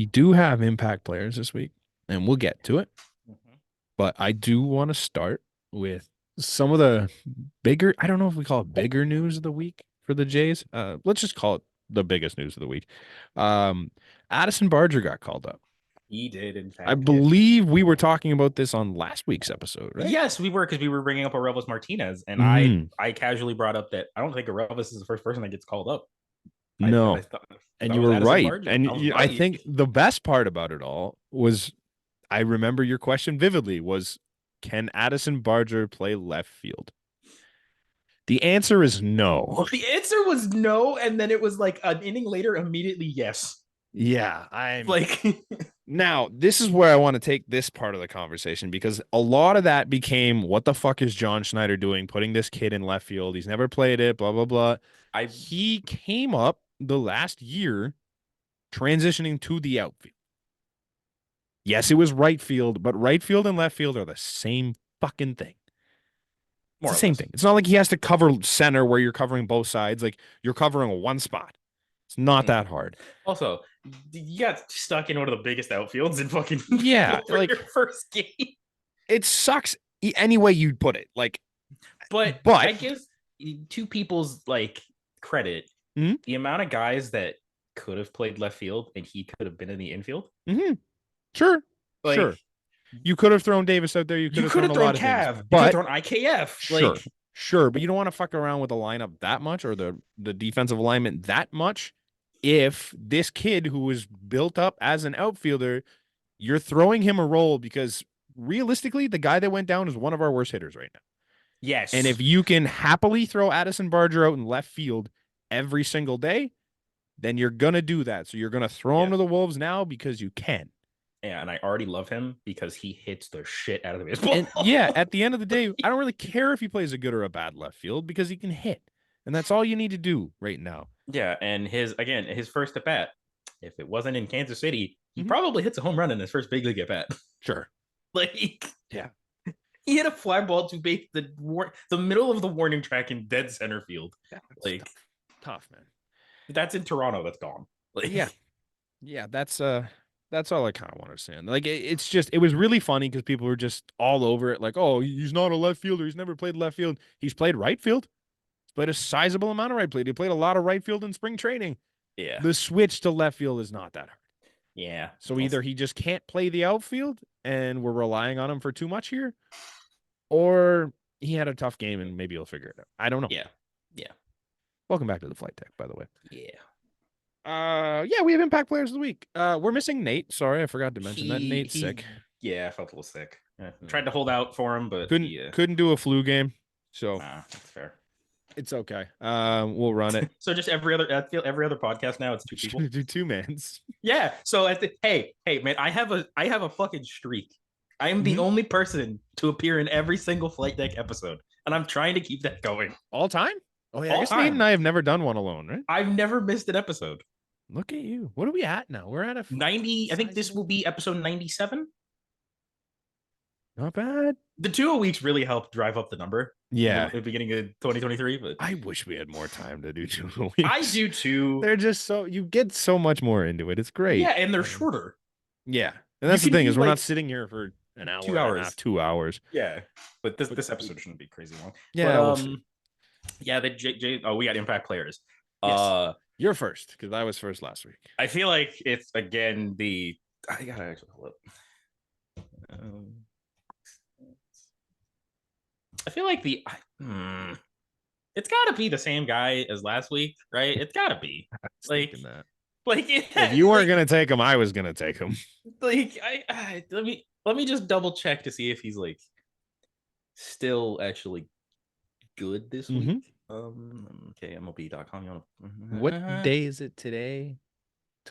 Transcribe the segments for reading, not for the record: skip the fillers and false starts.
we do have impact players this week, and we'll get to it. Mhm. But I do want to start with some of the bigger, I don't know if we call it bigger news of the week for the Jays. Let's just call it the biggest news of the week. Um, Addison Barger got called up. He did, in I fact, hit. believe we were talking about this on last week's episode, right? Yes, we were because we were bringing up Aurelvis Martinez, and I Hmm. I casually brought up that I don't think Aurelvis is the first person that gets called up. I No. thought And that you was were Addison right. Barger. And I was I right. think the best part about it all was I remember your question vividly was, can Addison Barger play left field? The answer is no. The answer was no, and then it was like an inning later, immediately yes. Yeah, I'm Like, now this is where I want to take this part of the conversation because a lot of that became what the fuck is John Schneider doing putting this kid in left field? He's never played it, blah blah blah. I He came up the last year transitioning to the outfield. Yes, it was right field, but right field and left field are the same fucking thing. It's more the or same less. thing. It's not like he has to cover center where you're covering both sides. Like you're covering one spot. It's not that hard. Also, you got stuck in one of the biggest outfields in fucking Yeah, for your like first game. it sucks any way you put it. Like, But but I guess two people's like credit, mm-hmm, the amount of guys that could have played left field and he could have been in the infield. mm-hmm, sure, sure. Like You could have thrown Davis out there. You could you have could thrown have a thrown lot of things, Cav, you could have but thrown IKF. sure, Like sure. But you don't want to fuck around with the lineup that much or the defensive alignment that much. If this kid who was built up as an outfielder, you're throwing him a role because realistically, the guy that went down is one of our worst hitters right now. And yes. if you can happily throw Addison Barger out in left field every single day, then you're gonna do that. So you're gonna throw him Yeah. to the Wolves now because you can. Yeah, and I already love him because he hits the shit out of the baseball. And yeah, at the end of the day, I don't really care if he plays a good or a bad left field because he can hit. And that's all you need to do right now. Yeah, and his first at bat, if it wasn't in Kansas City, he Mhm. probably hits a home run in his first big league at bat. Sure. Like Yeah. he hit a fly ball to base the middle of the warning track in dead center field. Yeah, Like tough, man. that's in Toronto. That's gone. Like, Yeah. Yeah, that's all I kind of want to say. Like it's just it was really funny because people were just all over it, like, oh, he's not a left fielder. He's never played left field. He's played right field. He's played a sizable amount of right field. He played a lot of right field in spring training. yeah, The switch to left field is not that hard. yeah. So either he just can't play the outfield and we're relying on him for too much here, or he had a tough game and maybe he'll figure it out. I don't know. Yeah, yeah, Welcome back to the flight deck, by the way. yeah. Yeah, we have impact players of the week. We're missing Nate. Sorry, I forgot to mention that Nate's He sick. yeah, I felt a little sick. Yeah. Tried to hold out for him, but Couldn't do a flu game, so nah, that's fair. it's okay. We'll run it. So just every other podcast now, it's two people. Do two mans. Yeah. So hey man, I have a fucking streak. I am the only person to appear in every single Flight Deck episode, and I'm trying to keep that going All time? Oh yeah, all I guess Nate time. and I have never done one alone, right? I've never missed an episode. Look at you. What are we at now? We're at a 90. I think this will be episode 97. Not bad. The 2 weeks really helped drive up the number. Yeah. At the beginning of 2023, but I wish we had more time to do 2 weeks. I do too. They're just so you get so much more into it. It's great. Yeah, and they're shorter. Yeah. And that's the can thing do, is we're like, not sitting here for an hour 2 hours. 2 hours. Yeah, but this episode shouldn't be crazy long. Yeah. But, yeah. The J. Oh, we got impact players. Yes. You're first because I was first last week. I feel like it's again the. I gotta actually hold up. I feel like it's got to be the same guy as last week, right? It's got to be like that. Like if you weren't gonna take him, I was gonna take him. Like let me just double check to see if he's like still actually good this week. Okay, MLB.com. What day is it today?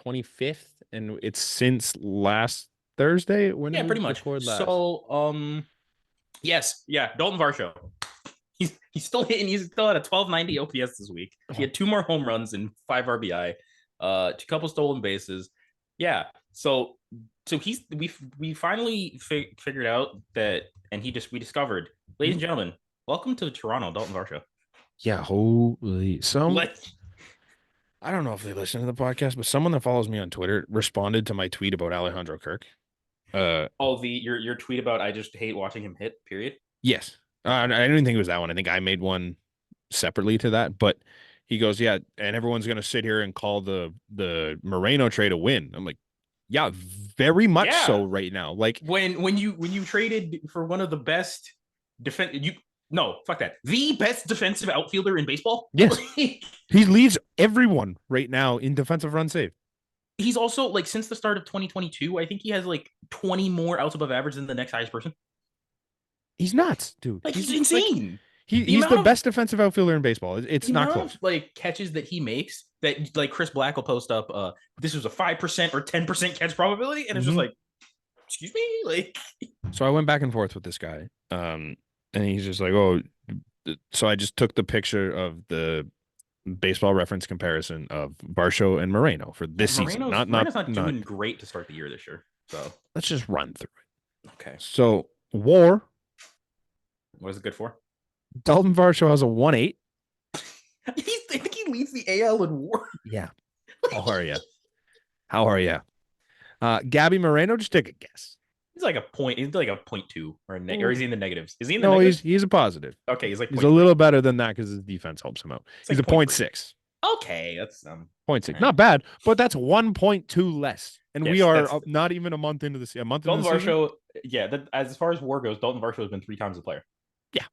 25th, and it's since last Thursday. When yeah, pretty much. So yes, yeah, Dalton Varsho. He's still hitting. He's still at a 1290 OPS this week. He had 2 more home runs and 5 RBI, 2 couple stolen bases. Yeah, so we finally figured out that, and we discovered, ladies and gentlemen, welcome to Toronto, Dalton Varsho. Yeah, holy I don't know if they listen to the podcast, but someone that follows me on Twitter responded to my tweet about Alejandro Kirk. Oh, your tweet about I just hate watching him hit. Period. Yes. I didn't think it was that one. I think I made one separately to that, but he goes, yeah, and everyone's gonna sit here and call the Moreno trade a win. I'm like, yeah, very much Yeah. so right now. Like When you traded for one of the best defense, you no fuck that, the best defensive outfielder in baseball. yes, he leads everyone right now in defensive run save. He's also like since the start of 2022, I think he has like 20 more outs above average than the next highest person. He's nuts, dude. Like he's like, insane. he's the best defensive outfielder in baseball. It's not close. Like catches that he makes that like Chris Black will post up. This was a 5% or 10% catch probability, and it's just like, excuse me, like. So I went back and forth with this guy, and he's just like, oh, so I just took the picture of the baseball reference comparison of Varsho and Moreno for this season. Moreno's not doing great to start the year this year. So let's just run through it. Okay. So WAR. What is it good for? Dalton Varsho has a 1.8. I think he leads the AL in WAR. Yeah. How are you? How are you? Gabby Moreno, just take a guess. He's like a point. He's like a 0.2 or is he in the negatives? Is he in the no? negatives? He's a positive. Okay, he's a little better than that because his defense helps him out. He's like a 0.6. Okay, that's 0.6. Not bad, but that's 1.2 less. And we are not even a month into this. A month into the season. Varsho, yeah. As far as WAR goes, Dalton Varsho has been 3 times the player. Yeah.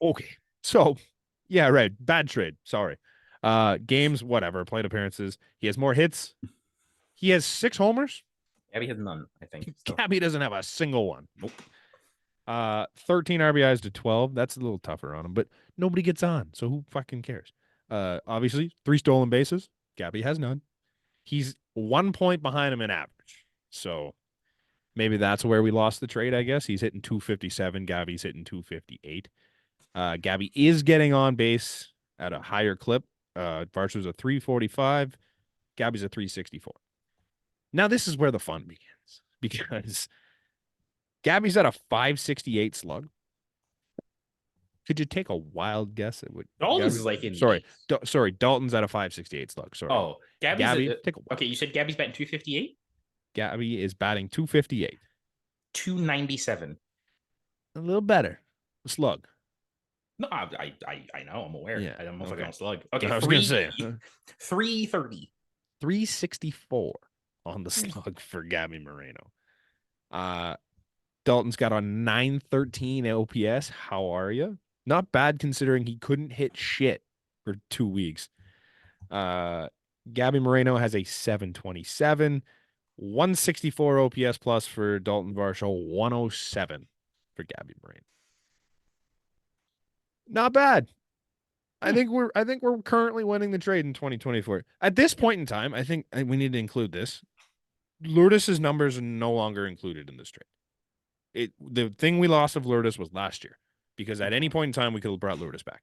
Okay. So, yeah, right. Bad trade. Sorry. Games, whatever. Plate appearances. He has more hits. He has 6 homers. Gabby has none, I think. So. Gabby doesn't have a single one. Nope. 13 RBIs to 12. That's a little tougher on him, but nobody gets on. So who fucking cares? Obviously, 3 stolen bases. Gabby has none. He's 1 point behind him in average. So maybe that's where we lost the trade, I guess. He's hitting 257. Gabby's hitting 258. Gabby is getting on base at a higher clip. Varsho's a 345. Gabby's a 364. Now, this is where the fun begins because Gabby's at a 568 slug. Could you take a wild guess at what Dalton's is like in sorry, Dalton's at a 568 slug. Sorry. Oh, Gabby, okay, you said Gabby's batting 258? Gabby is batting 258. 297. A little better. Slug. No, I know, I'm aware. Yeah, I'm also going slug. Okay, I was gonna say 330. 364 on the slug for Gabby Moreno. Dalton's got a 913 OPS. How are you? Not bad considering he couldn't hit shit for 2 weeks. Gabby Moreno has a 727, 164 OPS plus for Dalton Varsho, 107 for Gabby Moreno. Not bad. I think we're currently winning the trade in 2024. At this point in time, I think we need to include this. Lourdes's numbers are no longer included in this trade. The thing we lost of Lourdes was last year because at any point in time we could have brought Lourdes back.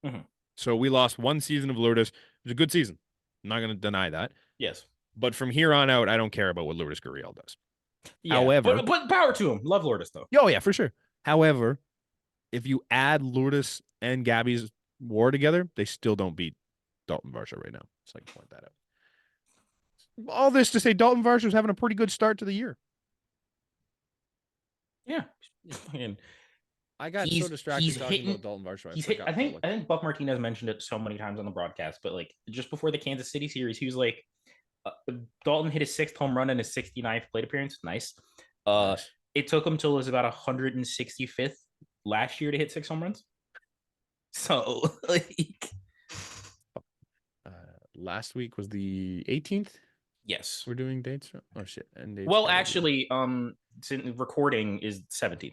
Mm-hmm. So we lost 1 season of Lourdes. It was a good season. I'm not going to deny that. Yes. But from here on out, I don't care about what Lourdes Gurriel does. Yeah, however, but power to him. Love Lourdes though. Oh yeah, for sure. However, if you add Lourdes and Gabby's WAR together, they still don't beat Dalton Varsho right now. Just like to point that out. All this to say Dalton Varsho is having a pretty good start to the year. Yeah. I got so distracted talking about Dalton Varsho. I think Buck Martinez mentioned it so many times on the broadcast, but like just before the Kansas City series, he was like, Dalton hit his 6th home run in his 69th plate appearance. Nice. Nice. It took him till it was about 165th last year to hit 6 home runs. So like, last week was the 18th. Yes, we're doing dates. Oh shit! And dates well, actually, recording is 17th.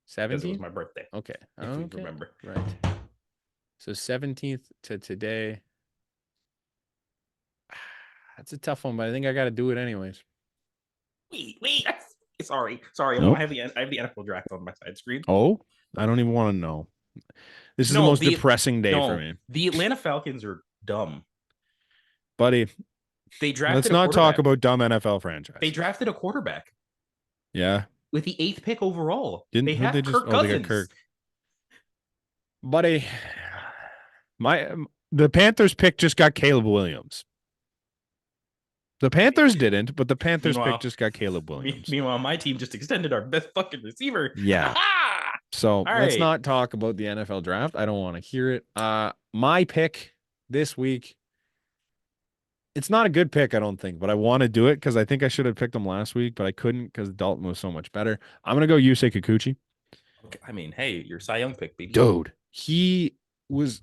17th was my birthday. Okay, if you remember. Right. So 17th to today. That's a tough one, but I think I got to do it anyways. Wait. Sorry. Nope. I have the NFL draft on my side screen. Oh, I don't even want to know. This is the most depressing day for me. The Atlanta Falcons are dumb, buddy. They drafted. Let's not talk about dumb NFL franchise. They drafted a quarterback. Yeah. With the 8th pick overall. They have Kirk Cousins. They got Kirk. Buddy, The Panthers pick just got Caleb Williams. The Panthers didn't, but the Panthers pick Meanwhile, just got Caleb Williams. meanwhile, my team just extended our best fucking receiver. Yeah. So All let's right. not talk about the NFL draft. I don't want to hear it. My pick this week. It's not a good pick, I don't think, but I want to do it because I think I should have picked him last week, but I couldn't because Dalton was so much better. I'm gonna go Yusei Kikuchi. Okay. I mean, hey, your Cy Young pick, baby. Dude, he was.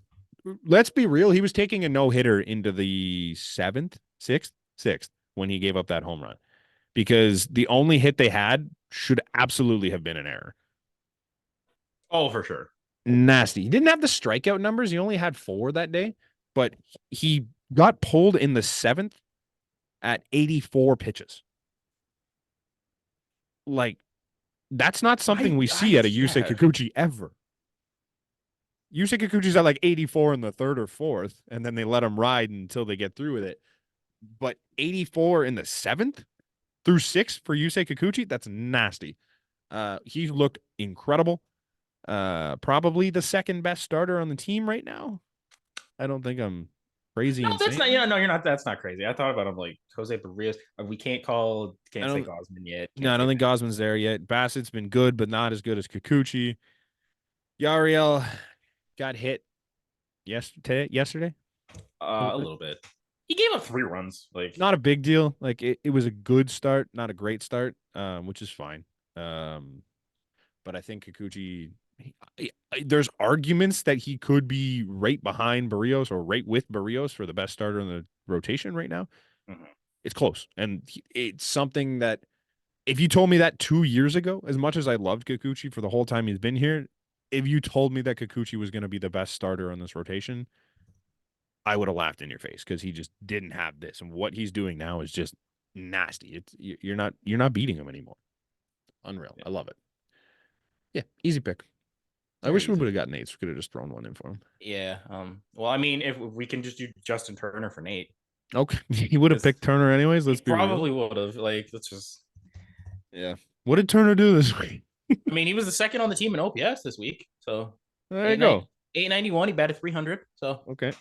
Let's be real. He was taking a no hitter into the sixth when he gave up that home run because the only hit they had should absolutely have been an error. Oh, for sure. Nasty. He didn't have the strikeout numbers. He only had 4 that day, but he got pulled in the 7th at 84 pitches. Like, that's not something we see at a Yusei Kikuchi ever. Yusei Kikuchi's at like 84 in the 3rd or 4th, and then they let him ride until they get through with it. But 84 in the 7th through 6th for Yusei Kikuchi, that's nasty. He looked incredible. Probably the second best starter on the team right now. I don't think I'm crazy. No, insane. that's not. Yeah, no, you're not. That's not crazy. I thought about him like Jose Barrios. We can't say Gosman yet. No, I don't think Gosman's there yet. Bassett's been good, but not as good as Kikuchi. Yariel got hit yesterday. A little bit. He gave up 3 runs. Like, not a big deal. Like it was a good start, not a great start, which is fine. But I think Kikuchi, there's arguments that he could be right behind Barrios or right with Barrios for the best starter in the rotation right now. mm-hmm. It's close, and it's something that if you told me that 2 years ago, as much as I loved Kikuchi for the whole time he's been here, if you told me that Kikuchi was going to be the best starter on this rotation, I would have laughed in your face because he just didn't have this, and what he's doing now is just nasty. You're not beating him anymore. Unreal. Yeah. I love it. Yeah, easy pick. I wish we would have got Nate. So we could have just thrown one in for him. Yeah. Well, I mean, if we can just do Justin Turner for Nate. Okay, he would have picked Turner anyways. Let's be probably real. would have. Like, let's just. Yeah. What did Turner do this week? I mean, he was the second on the team in OPS this week. So there you go. 891. He batted 300. So okay.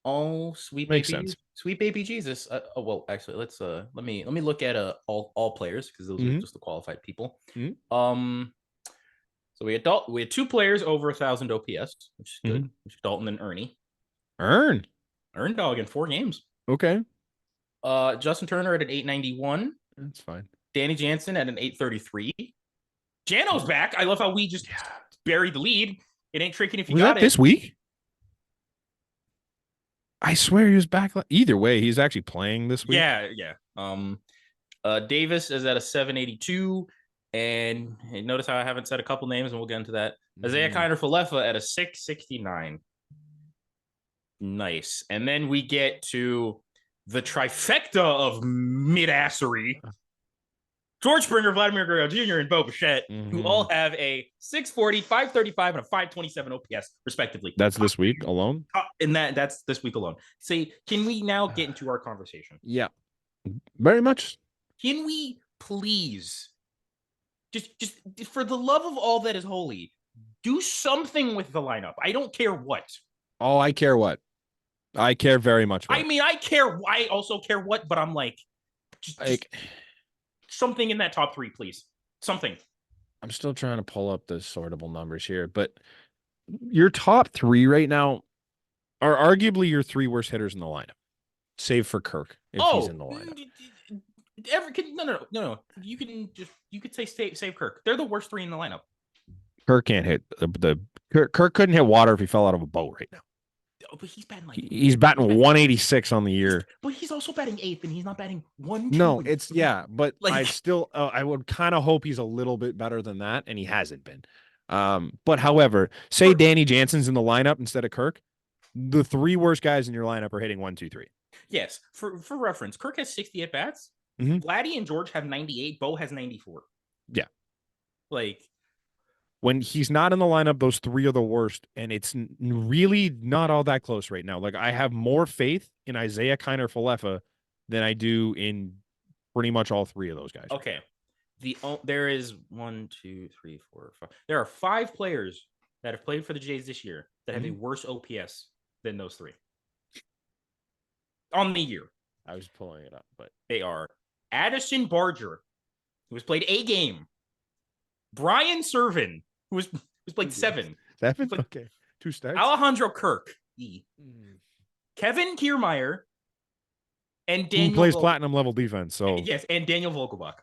Oh, sweet Makes baby, sense. Sweet baby Jesus. Well, actually, let's let me look at all players because those are just the qualified people. So we had 2 players over 1,000 OPS, which is good. Which is Dalton and Ernie. Earn dog in 4 games. Okay. Justin Turner at an 891. That's fine. Danny Jansen at an 833. Jano's back. I love how we just buried the lead. It ain't tricking if you got it. This week? I swear he was back. Either way, he's actually playing this week. Yeah. Davis is at a 782. And notice how I haven't said a couple names, and we'll get into that. Isaiah Kiner Falefa at a 669. Nice. And then we get to the trifecta of mid-assery. George Springer, Vladimir Guerrero Jr., and Bo Bichette, who all have a 640, 535, and a 527 OPS, respectively. That's this week alone? And that's this week alone. Say, can we now get into our conversation? Yeah. Very much. Can we please, just for the love of all that is holy, do something with the lineup? I don't care what. Oh, I care what. I care very much what. I mean, I care. I also care what, but I'm like, just something in that top 3, please. Something. I'm still trying to pull up the sortable numbers here, but your top 3 right now are arguably your 3 worst hitters in the lineup, save for Kirk if he's in the lineup. No. You could say save Kirk. They're the worst 3 in the lineup. Kirk can't hit Kirk couldn't hit water if he fell out of a boat right now. But he's batting he's batting 186 on the year. But he's also batting 8th, and he's not batting 1. No, it's but I still I would kind of hope he's a little bit better than that, and he hasn't been. But however, say Danny Jansen's in the lineup instead of Kirk, the 3 worst guys in your lineup are hitting 1, 2, 3. Yes, for reference, Kirk has 60 at bats. Vladdy and George have 98. Bo has 94. Yeah, like. When he's not in the lineup, those 3 are the worst, and it's really not all that close right now. Like, I have more faith in Isaiah Kiner Falefa than I do in pretty much all 3 of those guys. Okay. There is 1, 2, 3, 4, 5. There are 5 players that have played for the Jays this year that have a worse OPS than those three on the year. I was pulling it up, but they are Addison Barger, who has played a game, Brian Servin, who has played 7. 7? Okay. 2 starts. Alejandro Kirk, Kevin Kiermaier, and Daniel who plays platinum level defense. So yes, and Daniel Vogelbach.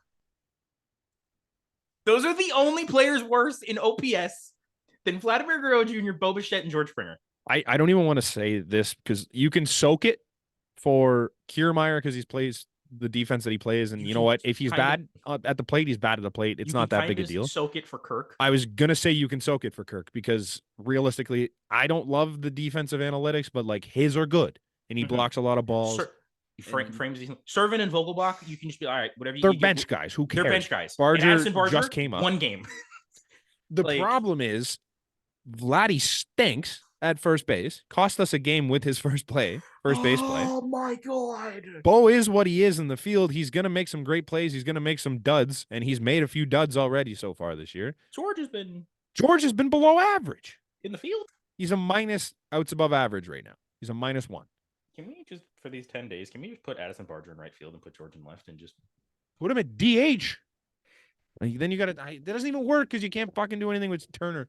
Those are the only players worse in OPS than Vladimir Guerrero Jr., Bo Bichette, and George Springer. I don't even want to say this because you can soak it for Kiermaier because he plays the defense that he plays. And you know what? If he's bad at the plate, he's bad at the plate. It's not that big a deal. Soak it for Kirk. I was going to say you can soak it for Kirk because realistically, I don't love the defensive analytics, but like his are good. And he blocks a lot of balls. Frames Servin and Vogelbach, you can just be all right. Whatever they're bench guys. Who cares? They're bench guys. Barger just came up. 1 game. The problem is Vladdy stinks at first base. Cost us a game with his first base play. Oh my god. Bo is what he is in the field. He's gonna make some great plays. He's gonna make some duds, and he's made a few duds already so far this year. George has been below average in the field. He's a minus outs above average right now. He's a -1. Can we just, for these 10 days, can we just put Addison Barger in right field and put George in left and just put him at DH? Then you got to. That doesn't even work because you can't fucking do anything with Turner.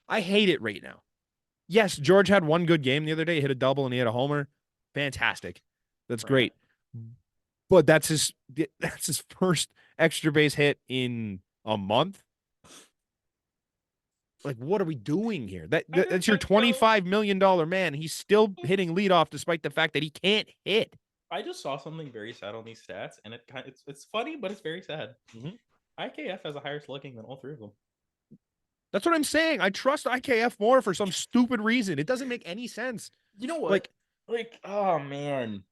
I hate it right now. Yes, George had 1 good game the other day. He hit a double and he had a homer. Fantastic. That's great. But that's his first extra base hit in a month. Like, what are we doing here? That's your $25 million man. He's still hitting leadoff despite the fact that he can't hit. I just saw something very sad on these stats, and it's funny, but it's very sad. IKF has a higher slugging than all 3 of them. That's what I'm saying. I trust IKF more for some stupid reason. It doesn't make any sense. You know what? Like oh man.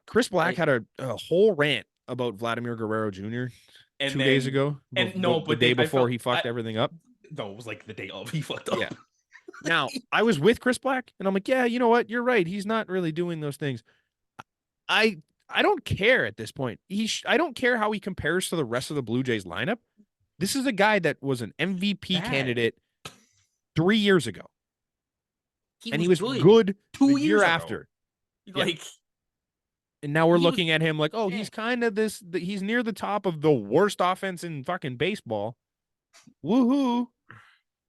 Chris Black had a whole rant about Vladimir Guerrero Jr. 2 days ago. And the day before he fucked everything up. No, it was like the day of he fucked up. Yeah. Now, I was with Chris Black, and I'm like, yeah, you know what? You're right. He's not really doing those things. I don't care at this point. I don't care how he compares to the rest of the Blue Jays lineup. This is a guy that was an MVP candidate 3 years ago. He was good 2 years after. And now we're looking at him like, oh, he's kind of he's near the top of the worst offense in fucking baseball. Woohoo.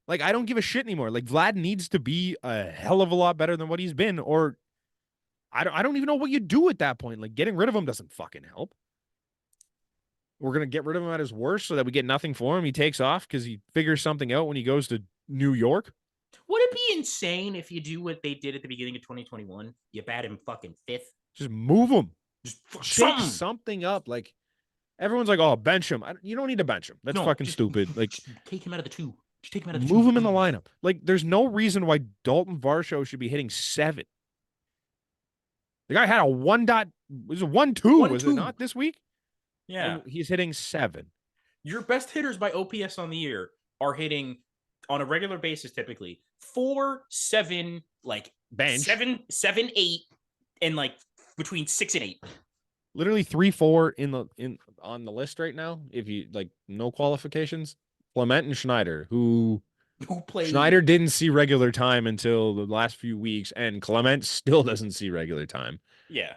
Like, I don't give a shit anymore. Like, Vlad needs to be a hell of a lot better than what he's been, or I don't even know what you do at that point. Like, getting rid of him doesn't fucking help. We're going to get rid of him at his worst so that we get nothing for him. He takes off because he figures something out when he goes to New York. Would it be insane if you do what they did at the beginning of 2021? You bat him fucking 5th. Just move him. Just shake something up. Like, everyone's like, oh, bench him. You don't need to bench him. That's fucking stupid. Like, take him out of the 2. Just take him out of the move 2. Him in the lineup. Like, there's no reason why Dalton Varsho should be hitting 7. The guy had a 1.2, was it not this week? Yeah. And he's hitting 7. Your best hitters by OPS on the year are hitting on a regular basis typically 4, 7, like bench 7, 8, and like between 6 and 8. Literally 3, 4 on the list right now. If you like, no qualifications. Clement and Schneider, who played. Schneider didn't see regular time until the last few weeks, and Clement still doesn't see regular time. Yeah.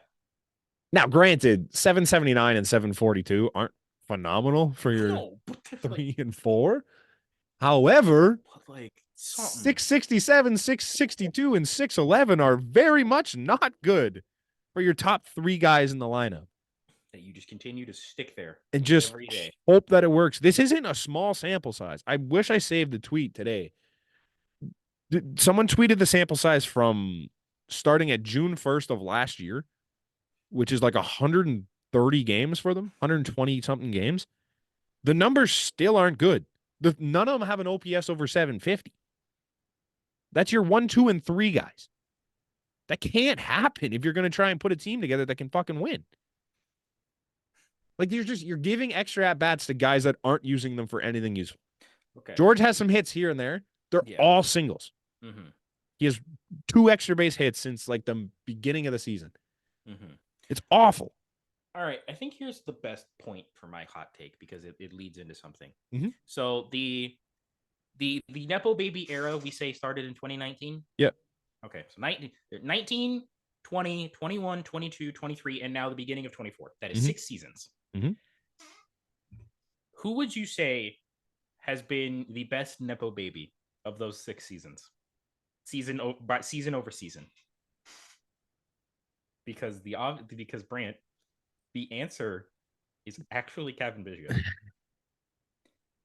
Now, granted, 779 and 742 aren't phenomenal for your 3 and 4. However, like 667, 662, and 611 are very much not good for your top 3 guys in the lineup. That you just continue to stick there and just hope that it works. This isn't a small sample size. I wish I saved the tweet today. Someone tweeted the sample size from starting at June 1st of last year, which is like 130 games for them, 120 something games. The numbers still aren't good. None of them have an OPS over 750. That's your 1, 2, and 3 guys. That can't happen if you're going to try and put a team together that can fucking win. Like, you're giving extra at-bats to guys that aren't using them for anything useful. Okay. George has some hits here and there. They're all singles. Mm-hmm. He has 2 extra base hits since, like, the beginning of the season. Mm-hmm. It's awful. All right. I think here's the best point for my hot take because it leads into something. Mm-hmm. So the Nepo Baby era, we say, started in 2019? Yep. Okay, so 19, 20, 21, 22, 23, and now the beginning of 24. That is 6 seasons. Who would you say has been the best Nepo baby of those 6 seasons? Season over season. Because Brant, the answer is actually Kevin Biggio.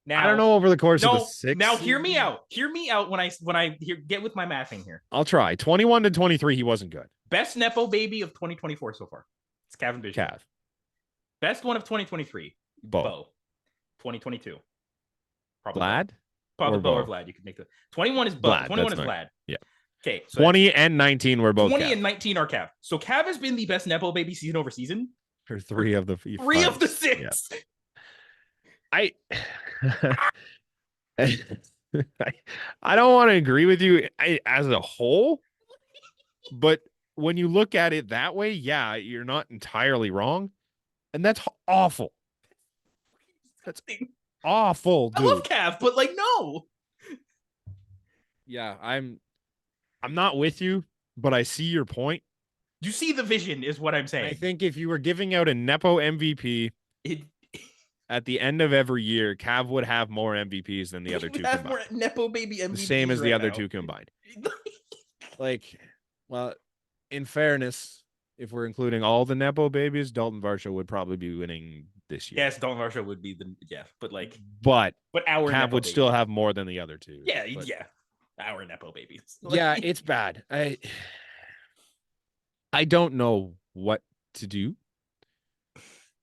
Now, I don't know over the course of the 6. Now hear me out. Hear me out when I get with my mathing here. I'll try. 21 to 23, he wasn't good. Best Nepo baby of 2024 so far. It's Kevin Biggio. Cav. Best one of 2023. Bo. 2022. Probably Vlad? Probably Bo or Vlad. You could make the 21 is Bo. Vlad, 21 is Vlad. Yeah. Okay. So 20 and 19 were both 20 Cav. and 19 are Cav. So Cav has been the best Nepo baby season over season. For 3 of the 6. Yeah. I don't want to agree with you as a whole, but when you look at it that way, yeah, you're not entirely wrong. And that's awful. That's awful, dude. I love Cav, but like, no. Yeah, I'm not with you, but I see your point. You see the vision is what I'm saying. I think if you were giving out a Nepo MVP at the end of every year, Cav would have more MVPs than the other two combined. More Nepo baby MVPs. The same as the other two combined. Like, well, in fairness, if we're including all the Nepo babies, Dalton Varsho would probably be winning this year. Yes, Dalton Varsho would be but our Cav would still have more than the other two. Yeah, our Nepo babies. Yeah, it's bad. I don't know what to do.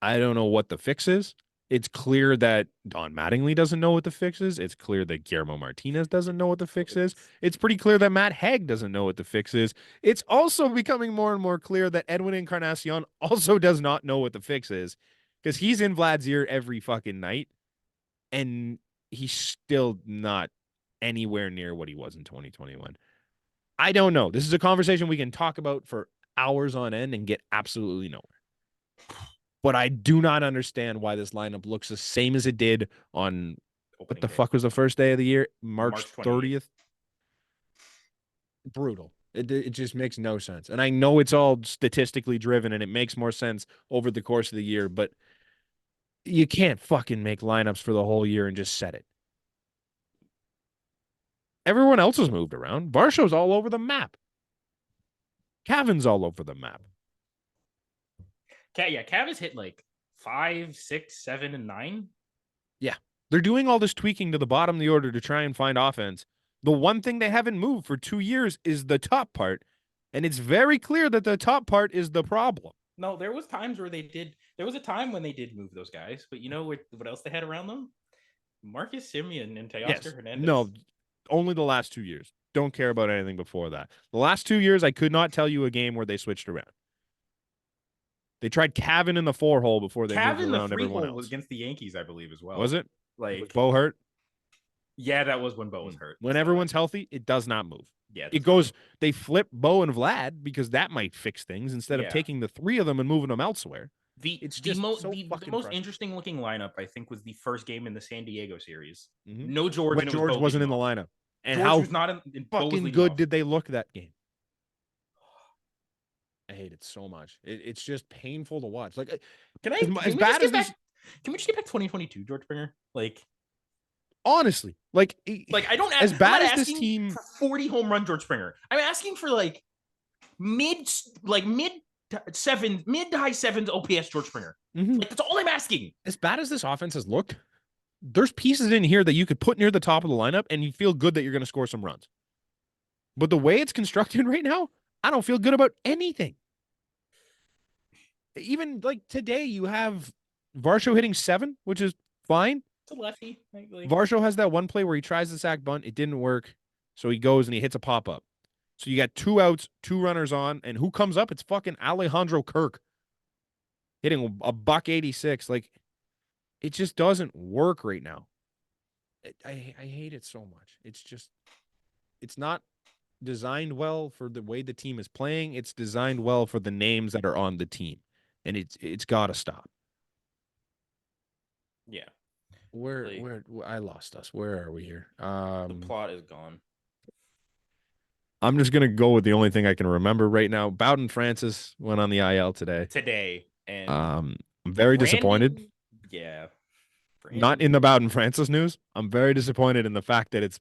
I don't know what the fix is. It's clear that Don Mattingly doesn't know what the fix is. It's clear that Guillermo Martinez doesn't know what the fix is. It's pretty clear that Matt Haig doesn't know what the fix is. It's also becoming more and more clear that Edwin Encarnacion also does not know what the fix is, because he's in Vlad's ear every fucking night, and he's still not anywhere near what he was in 2021. I don't know. This is a conversation we can talk about for hours on end and get absolutely nowhere. But I do not understand why this lineup looks the same as it did on what the fuck was the first day of the year? March 30th. Brutal. It just makes no sense. And I know it's all statistically driven and it makes more sense over the course of the year, but you can't fucking make lineups for the whole year and just set it. Everyone else has moved around. Varsho's all over the map. Cavin's all over the map. Cav has hit like 5, 6, 7, and 9. Yeah. They're doing all this tweaking to the bottom of the order to try and find offense. The one thing they haven't moved for 2 years is the top part. And it's very clear that the top part is the problem. No, there was times where they did. There was a time when they did move those guys. But you know what else they had around them? Marcus Semien and Teoscar Hernandez. No, only the last 2 years. Don't care about anything before that. The last 2 years, I could not tell you a game where they switched around. They tried Cavan in the 4-hole before they moved around everyone else. Was against the Yankees, I believe, as well. Was it? Like, was Bo hurt? Yeah, that was when Bo was hurt. When everyone's healthy, it does not move. Yeah, it goes. They flip Bo and Vlad because that might fix things instead of taking the 3 of them and moving them elsewhere. The most interesting looking lineup, I think, was the first game in the San Diego series. Mm-hmm. No George. When George wasn't in the lineup. And George how was not in fucking good did they look that game? I hate it so much. It's just painful to watch. Like, can we just get back 2022, George Springer? Like, honestly, like I don't as bad as this team for 40 home run George Springer. I'm asking for like mid to high sevens OPS George Springer. Mm-hmm. Like, that's all I'm asking. As bad as this offense has looked, there's pieces in here that you could put near the top of the lineup and you feel good that you're going to score some runs. But the way it's constructed right now, I don't feel good about anything. Even like today, you have Varsho hitting 7, which is fine. It's a lefty. Varsho has that one play where he tries the sack bunt. It didn't work. So he goes and he hits a pop-up. So you got 2 outs, 2 runners on. And who comes up? It's fucking Alejandro Kirk hitting a $186. Like, it just doesn't work right now. I hate it so much. It's not designed well for the way the team is playing. It's designed well for the names that are on the team. And it's got to stop. Yeah. Where I lost us. Where are we here? The plot is gone. I'm just gonna go with the only thing I can remember right now. Bowden Francis went on the IL today. Today. And I'm very disappointed. Brandon, yeah. Not Brandon, in the Bowden Francis news. I'm very disappointed in the fact that it's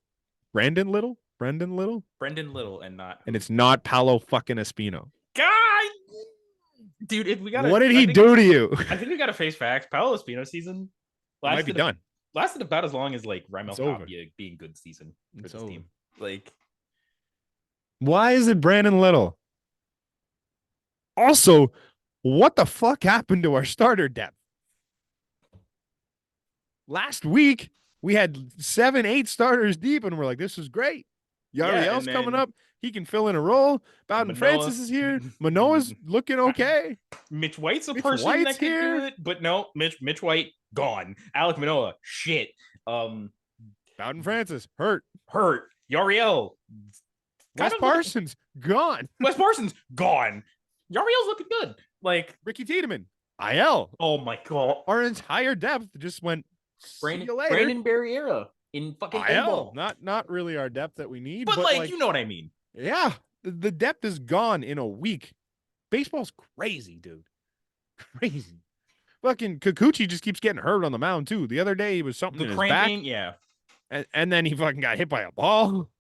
Brendan Little, Brendan Little, and not and who? it's not Paolo fucking Espino. God, dude, if we gotta, What did he do to you? I think we gotta face facts. Paolo Espino season It might be done. lasted about as long as like Raimel It's over. Tapia being good season for It's this over. team. Like, Why is it Brandon Little? Also, what the fuck happened to our starter depth? Last week, we had 7, 8 starters deep, and we're like, this is great. yeah, Yariel's and coming then up. He can fill in a role. Bowden Manoa, Francis is here. Manoa's looking okay. Mitch White's a Mitch person White's that could do here. it, but no, Mitch White gone. Alec Manoa, shit. Bowden Francis, hurt. Hurt. Yariel, Wes Parsons, gone. Wes Parsons, gone. Yariel's looking good. Like, Ricky Tiedemann, IL. oh my god. Our entire depth just went, see you later. Brandon Barriera in fucking IL. A-ball. Not really our depth that we need. But like, you know what I mean. Yeah, the depth is gone in a week. Baseball's crazy, dude. Crazy. Fucking Kikuchi just keeps getting hurt on the mound, too. The other day, he was something in his back. Yeah. And then he fucking got hit by a ball.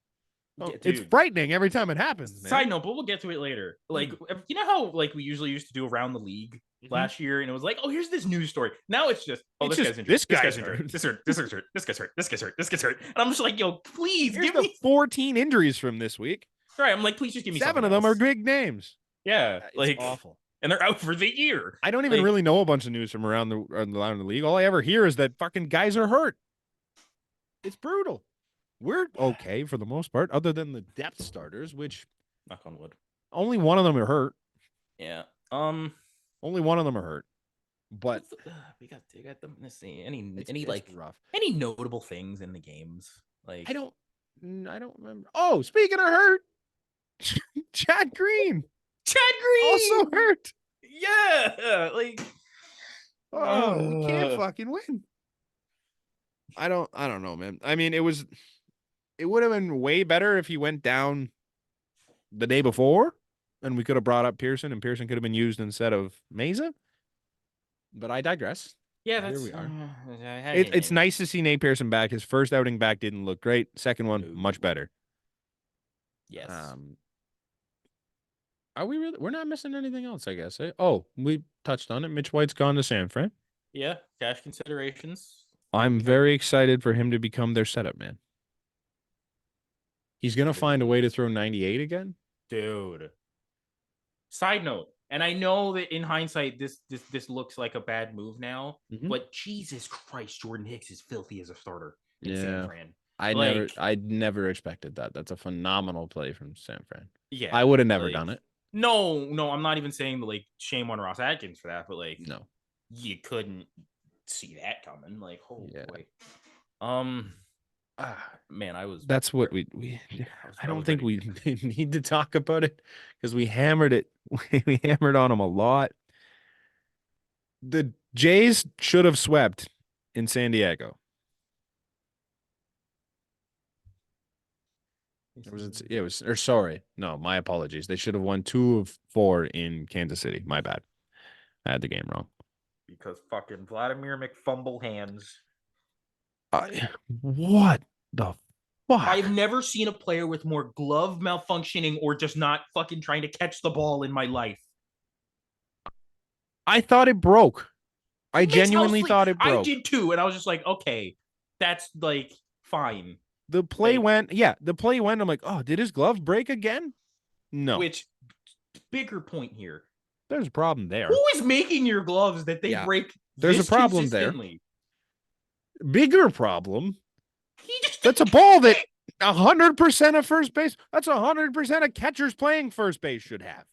Oh, it's frightening every time it happens, man. Side note, but we'll get to it later. Like, you know how like we usually used to do around the league last year, and it was like, oh, here's this news story. Now it's just, oh, this guy's injured. This guy's injured. This guy's hurt. This guy's hurt. This guy's hurt. This guy's hurt. And I'm just like, yo, please Here's give me 14 injuries from this week. Right. I'm like, please just give me 7 of them are big names. Yeah, It's like awful. And they're out for the year. I don't even really know a bunch of news from around the league. All I ever hear is that fucking guys are hurt. It's brutal. We're okay for the most part, other than the depth starters, which, knock on wood, only one of them are hurt. Yeah. Only one of them are hurt. But we got them. Let's see. Any like rough. Any notable things in the games? Like I don't remember. Oh, speaking of hurt, Chad Green also hurt. Yeah, like we can't fucking win. I don't know, man. I mean, it would have been way better if he went down the day before and we could have brought up Pearson and Pearson could have been used instead of Meza. But I digress. Yeah, that's, here we are. It's nice to see Nate Pearson back. His first outing back didn't look great. Second one, much better. Yes. Are we really? We're not missing anything else, I guess. Eh? Oh, we touched on it. Mitch White's gone to San Fran. Yeah, cash considerations. I'm very excited for him to become their setup man. He's going to find a way to throw 98 again. Dude. Side note, and I know that in hindsight, this looks like a bad move now, but Jesus Christ, Jordan Hicks is filthy as a starter in San Fran. I never expected that. That's a phenomenal play from San Fran. Yeah. I would have never done it. No, I'm not even saying like shame on Ross Atkins for that, but like no. You couldn't see that coming. Like, oh boy. Man, that's what I don't think we need to talk about it because we hammered it. We hammered on them a lot. The Jays should have swept in San Diego. My apologies. They should have won 2 of 4 in Kansas City. My bad. I had the game wrong. Because fucking Vladimir McFumble hands. What the fuck? I've never seen a player with more glove malfunctioning or just not fucking trying to catch the ball in my life. I thought it broke. I genuinely thought it broke. I did too, and I was just like, okay, that's like fine. The play went. I'm like, oh, did his glove break again? No. Which, bigger point here. There's a problem there. Who is making your gloves that they break? There's a problem there. Bigger problem. That's a ball that 100% of first base. That's 100% of catchers playing first base should have.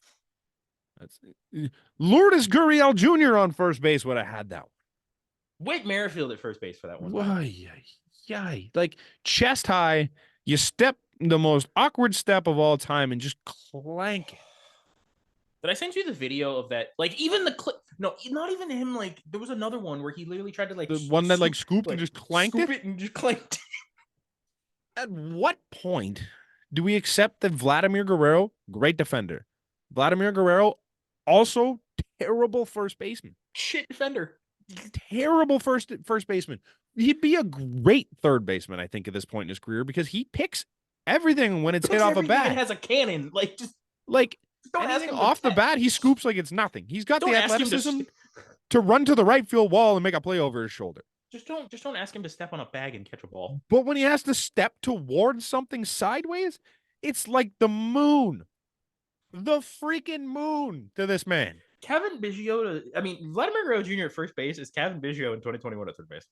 That's Lourdes Gurriel Jr. on first base would have had that one. Whit Merrifield at first base for that one. Like chest high, you step the most awkward step of all time and just clank it. Did I send you the video of that? Like even the clip. No, not even him. Like there was another one where he literally tried to like the one that like scooped and just clanked it and just clanked. At what point Do we accept that Vladimir Guerrero, great defender? Vladimir Guerrero, also terrible first baseman. Shit defender. Terrible first baseman. He'd be a great third baseman, I think, at this point in his career because he picks everything when it's hit Picks off a everything and bat. has a cannon. Like, just Like don't ask anything him off the bat, he scoops like it's nothing. He's got the don't ask him athleticism to run to the right field wall and make a play over his shoulder. just don't ask him to step on a bag and catch a ball. But when he has to step towards something sideways, it's like the moon. The freaking moon to this man. Kevin Biggio, Vladimir Guerrero Jr. at first base is Kevin Biggio in 2021 at third base.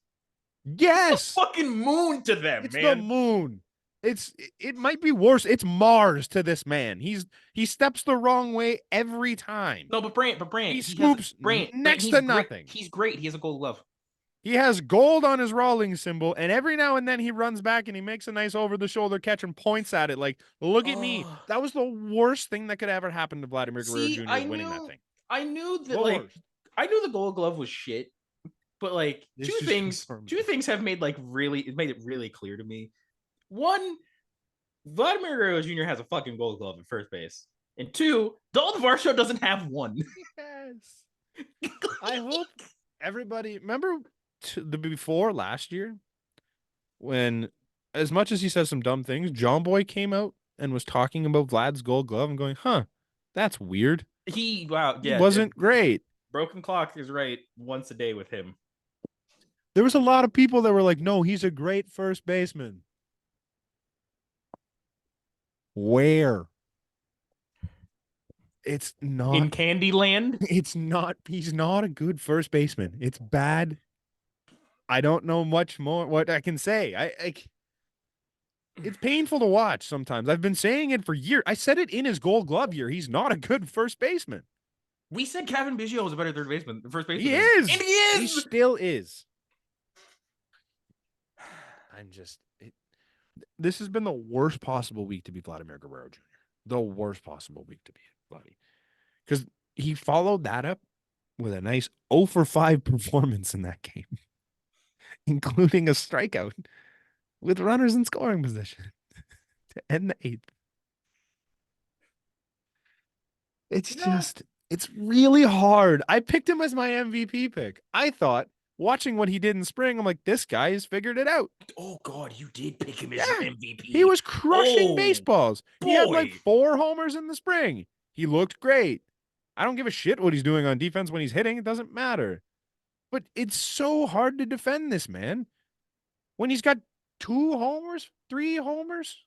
Yes. It's the fucking moon to them, it's man. the moon. It might be worse. It's Mars to this man. He steps the wrong way every time. No, but Brant, he scoops next to nothing. He's great. He has a gold glove. He has gold on his Rawlings symbol, and every now and then he runs back and he makes a nice over-the-shoulder catch and points at it like, look at me. That was the worst thing that could ever happen to Vladimir Guerrero Jr. winning that thing. I knew that, I knew the gold glove was shit, but two things have made it really clear to me. One, Vladimir Guerrero Jr. has a fucking gold glove at first base. And two, Dalton Varsho doesn't have one. Yes. I hope everybody remember the before last year when, as much as he says some dumb things, John Boy came out and was talking about Vlad's gold glove and going, that's weird. He wasn't great. Broken clock is right once a day with him. There was a lot of people that were like, no, he's a great first baseman. Where? It's not in Candyland. It's not. He's not a good first baseman. It's bad. I don't know much more what I can say. It's painful to watch sometimes. I've been saying it for years. I said it in his Gold Glove year. He's not a good first baseman. We said Kevin Biggio was a better first baseman. He is. And he is. He still is. This has been the worst possible week to be Vladimir Guerrero Jr. The worst possible week to be Vladdy. Because he followed that up with a nice 0 for 5 performance in that game, including a strikeout with runners in scoring position to end the 8th. It's really hard. I picked him as my MVP pick. I thought, watching what he did in spring, I'm like, this guy has figured it out. Oh, God, you did pick him as your MVP. He was crushing baseballs. Boy. He had like 4 homers in the spring. He looked great. I don't give a shit what he's doing on defense when he's hitting. It doesn't matter. But it's so hard to defend this man when he's got 2 homers, 3 homers,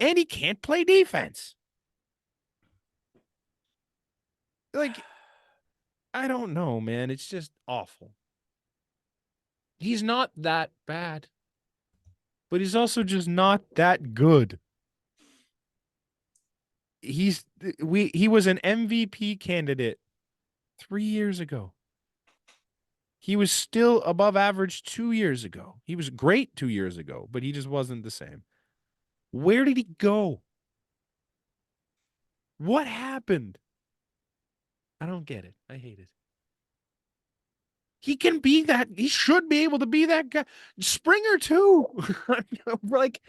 and he can't play defense. Like, I don't know, man. It's just awful. He's not that bad, but he's also just not that good. He was an MVP candidate 3 years ago. He was still above average 2 years ago. He was great 2 years ago, but he just wasn't the same. Where did he go? What happened? I don't get it. I hate it. He can be that. He should be able to be that guy. Springer, too. Like,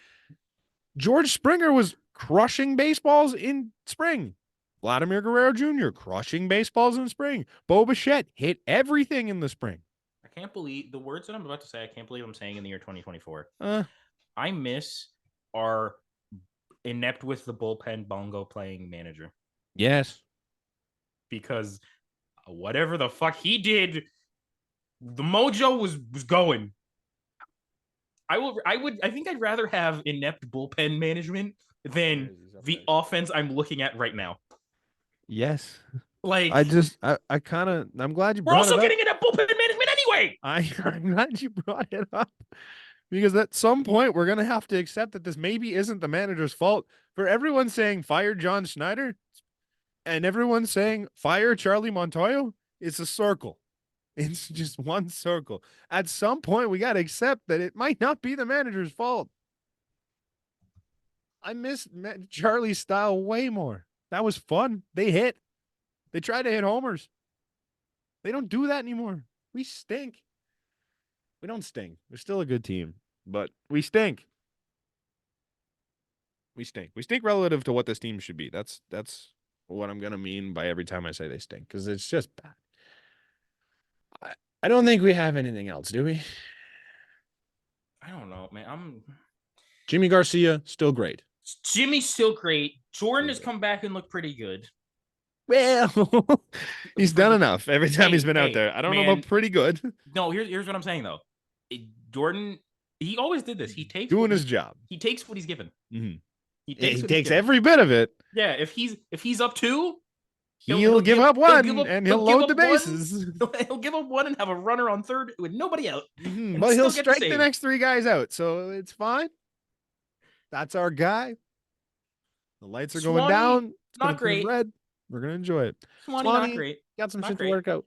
George Springer was crushing baseballs in spring. Vladimir Guerrero Jr. crushing baseballs in spring. Bo Bichette hit everything in the spring. I can't believe the words that I'm about to say. I can't believe I'm saying in the year 2024. I miss our inept with the bullpen bongo playing manager. Yes. Because whatever the fuck he did, the mojo was going. I think I'd rather have inept bullpen management than the offense I'm looking at right now. Yes. Like, I'm glad you brought it up. We're also getting inept bullpen management anyway. I'm glad you brought it up. Because at some point, we're going to have to accept that this maybe isn't the manager's fault. For everyone saying fire John Schneider and everyone saying fire Charlie Montoyo, it's a circle. It's just one circle. At some point, we got to accept that it might not be the manager's fault. I miss Charlie's style way more. That was fun. They hit. They tried to hit homers. They don't do that anymore. We stink. We don't stink. We're still a good team, but we stink. We stink. We stink relative to what this team should be. That's what I'm gonna mean by every time I say they stink, because it's just bad. I don't think we have anything else, do we? I don't know, man. Jimmy Garcia, still great. Jimmy's still great. Jordan has Okay. come back and looked pretty good. Well, he's For done the- enough every time he's been out there. I don't know man. about pretty good. No, here's what I'm saying though. Jordan, he always did this. He takes Doing his job. He takes what he's given. Mhm. He He takes, takes every bit of it. Yeah, if he's up two, He'll give up one and he'll give load up the bases. He'll give up one and have a runner on third with nobody out. But he'll strike the next three guys out, so it's fine. That's our guy. The lights are going down. It's not great. Red. We're gonna enjoy it. Swanee, not great. Got some not shit great. to work out.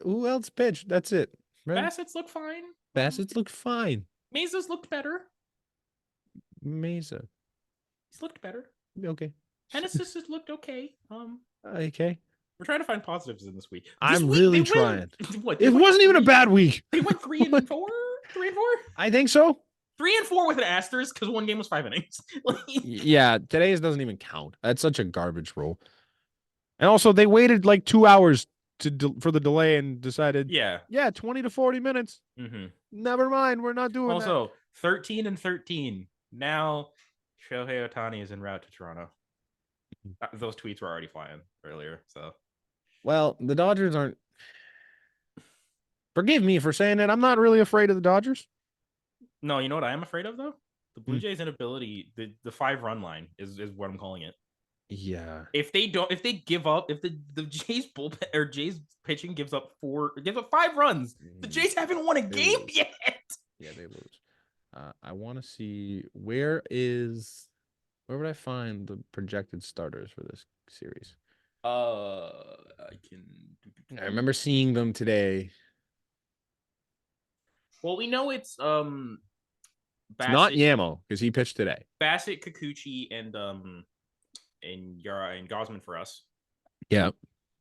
Who else pitched? That's it. Right? Bassett's look fine. Bassett's looked fine. Mesa's looked better. Mesa. He's looked better. Okay. Hennessy's has looked okay. Okay. We're trying to find positives in this week. I'm really trying. It wasn't even a bad week. They went 3-4. 3-4. I think so. 3-4 with an asterisk because one game was 5 innings. Yeah, today's doesn't even count. That's such a garbage roll. And also, they waited like 2 hours for the delay and decided, yeah, 20 to 40 minutes. Mm-hmm. Never mind, we're not doing also, that. 13-13. Now, Shohei Ohtani is en route to Toronto. Those tweets were already flying earlier, so. Well, the Dodgers aren't. Forgive me for saying it. I'm not really afraid of the Dodgers. No, you know what I am afraid of though? The Blue Jays' inability, the 5-run line is what I'm calling it. Yeah. If they give up, if the Jays bullpen or Jays pitching gives up 5 runs, the Jays haven't won a game yet. Yeah, they lose. I want to see where would I find the projected starters for this series? I remember seeing them today. Well, we know it's Bassett, it's not Yamo because he pitched today. Bassett, Kikuchi, and Yara and Gosman for us. Yeah.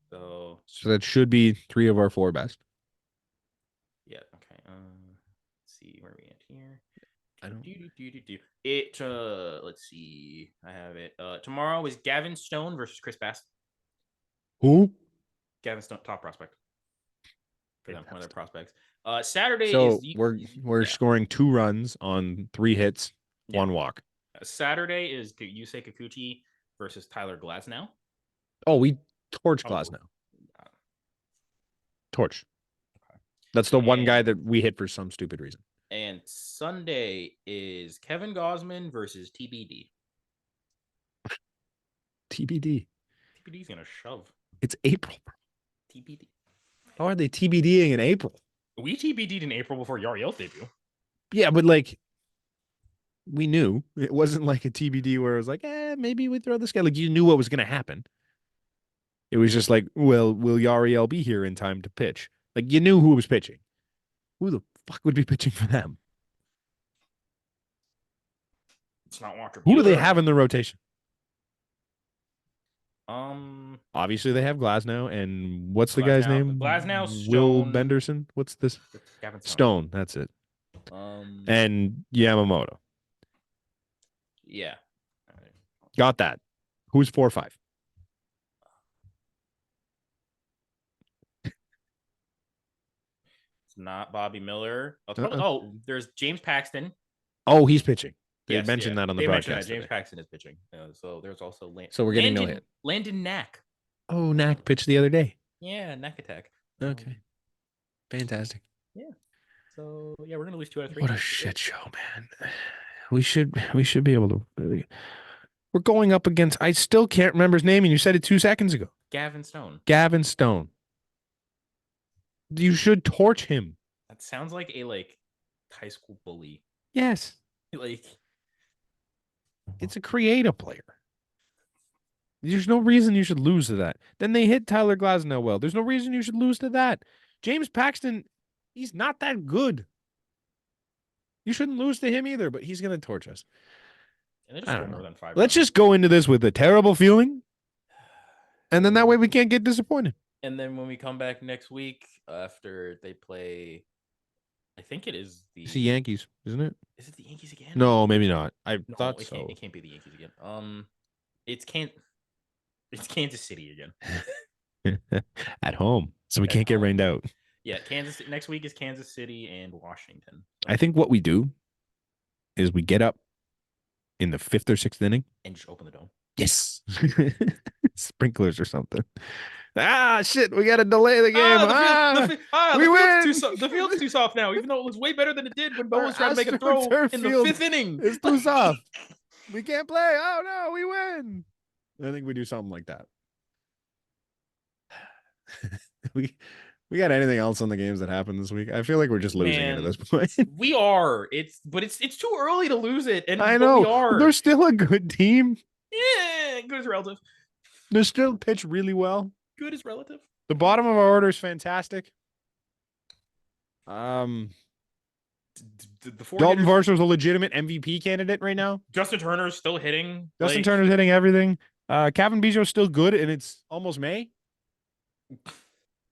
So that should be 3 of our 4 best. Yeah. Okay. Let's see where we at here. I don't. It. Let's see. I have it. Tomorrow is Gavin Stone versus Chris Bass. Who? Gavin Stone, top prospect for them, one of their prospects. Saturday is we're yeah. scoring 2 runs on 3 hits, 1 walk. Saturday is Yusei Kikuchi versus Tyler Glasnow. Oh, we torch Glasnow. Torch. Okay. That's the one guy that we hit for some stupid reason. And Sunday is Kevin Gosman versus TBD. TBD. TBD's gonna shove. It's April, bro. TBD. How are they TBDing in April? We TBD'd in April before Yariel's debut. Yeah, but like we knew it wasn't like a TBD where it was like, maybe we throw this guy. Like you knew what was gonna happen. It was just like, well, will Yariel be here in time to pitch? Like you knew who was pitching. Who the fuck would be pitching for them? It's not Walker. Who do they have in the rotation? Obviously they have Glasnow, and what's the guy's name? Glasnow, Stone, Will Benderson. What's this? Gavin Stone. That's it. And Yamamoto. Yeah. Got that. Who's 4-5? It's not Bobby Miller. Oh, there's James Paxton. Oh, he's pitching. They mentioned that on the broadcast. James Paxton is pitching. So there's also So we're getting no hit. Landon Knack. Oh, Knack pitched the other day. Yeah, Knack attack. Okay. Fantastic. Yeah. So yeah, we're gonna lose 2 out of 3. What a shit show, man. We should be able to. We're going up against. I still can't remember his name, and you said it 2 seconds ago. Gavin Stone. Gavin Stone. You should torch him. That sounds like a high school bully. Yes. It's a creative player. There's no reason you should lose to that. Then they hit Tyler Glasnow well. There's no reason you should lose to that. James Paxton, he's not that good. You shouldn't lose to him either, but he's going to torch us. I don't know. More than 5 Let's just go into this with a terrible feeling, and then that way we can't get disappointed. And then when we come back next week after they play I think it is It's the Yankees, isn't it? Is it the Yankees again? No, maybe not. I No, thought it can't. so. It can't be the Yankees again. It's can't. It's Kansas City again. At home, so we At can't get home. rained out. Yeah, Kansas. Next week is Kansas City and Washington. I think what we do is we get up in the 5th or 6th inning. And just open the dome. Yes. Sprinklers or something. Ah, shit. We got to delay the game. We The win. field's the field's too soft now, even though it was way better than it did when Bo was trying to make a throw AstroTurf in the field 5th inning. It's too soft. We can't play. Oh, no. We win. I think we do something like that. we got anything else on the games that happened this week? I feel like we're just losing it at this point. We are. It's too early to lose it. And I know. we are. They're still a good team. Yeah, good is relative. They still pitch really well. Good is relative. The bottom of our order is fantastic. The Dalton Varsho is a legitimate MVP candidate right now. Justin Turner's still hitting. Turner's hitting everything. Kevin Biggio's still good, and it's almost May.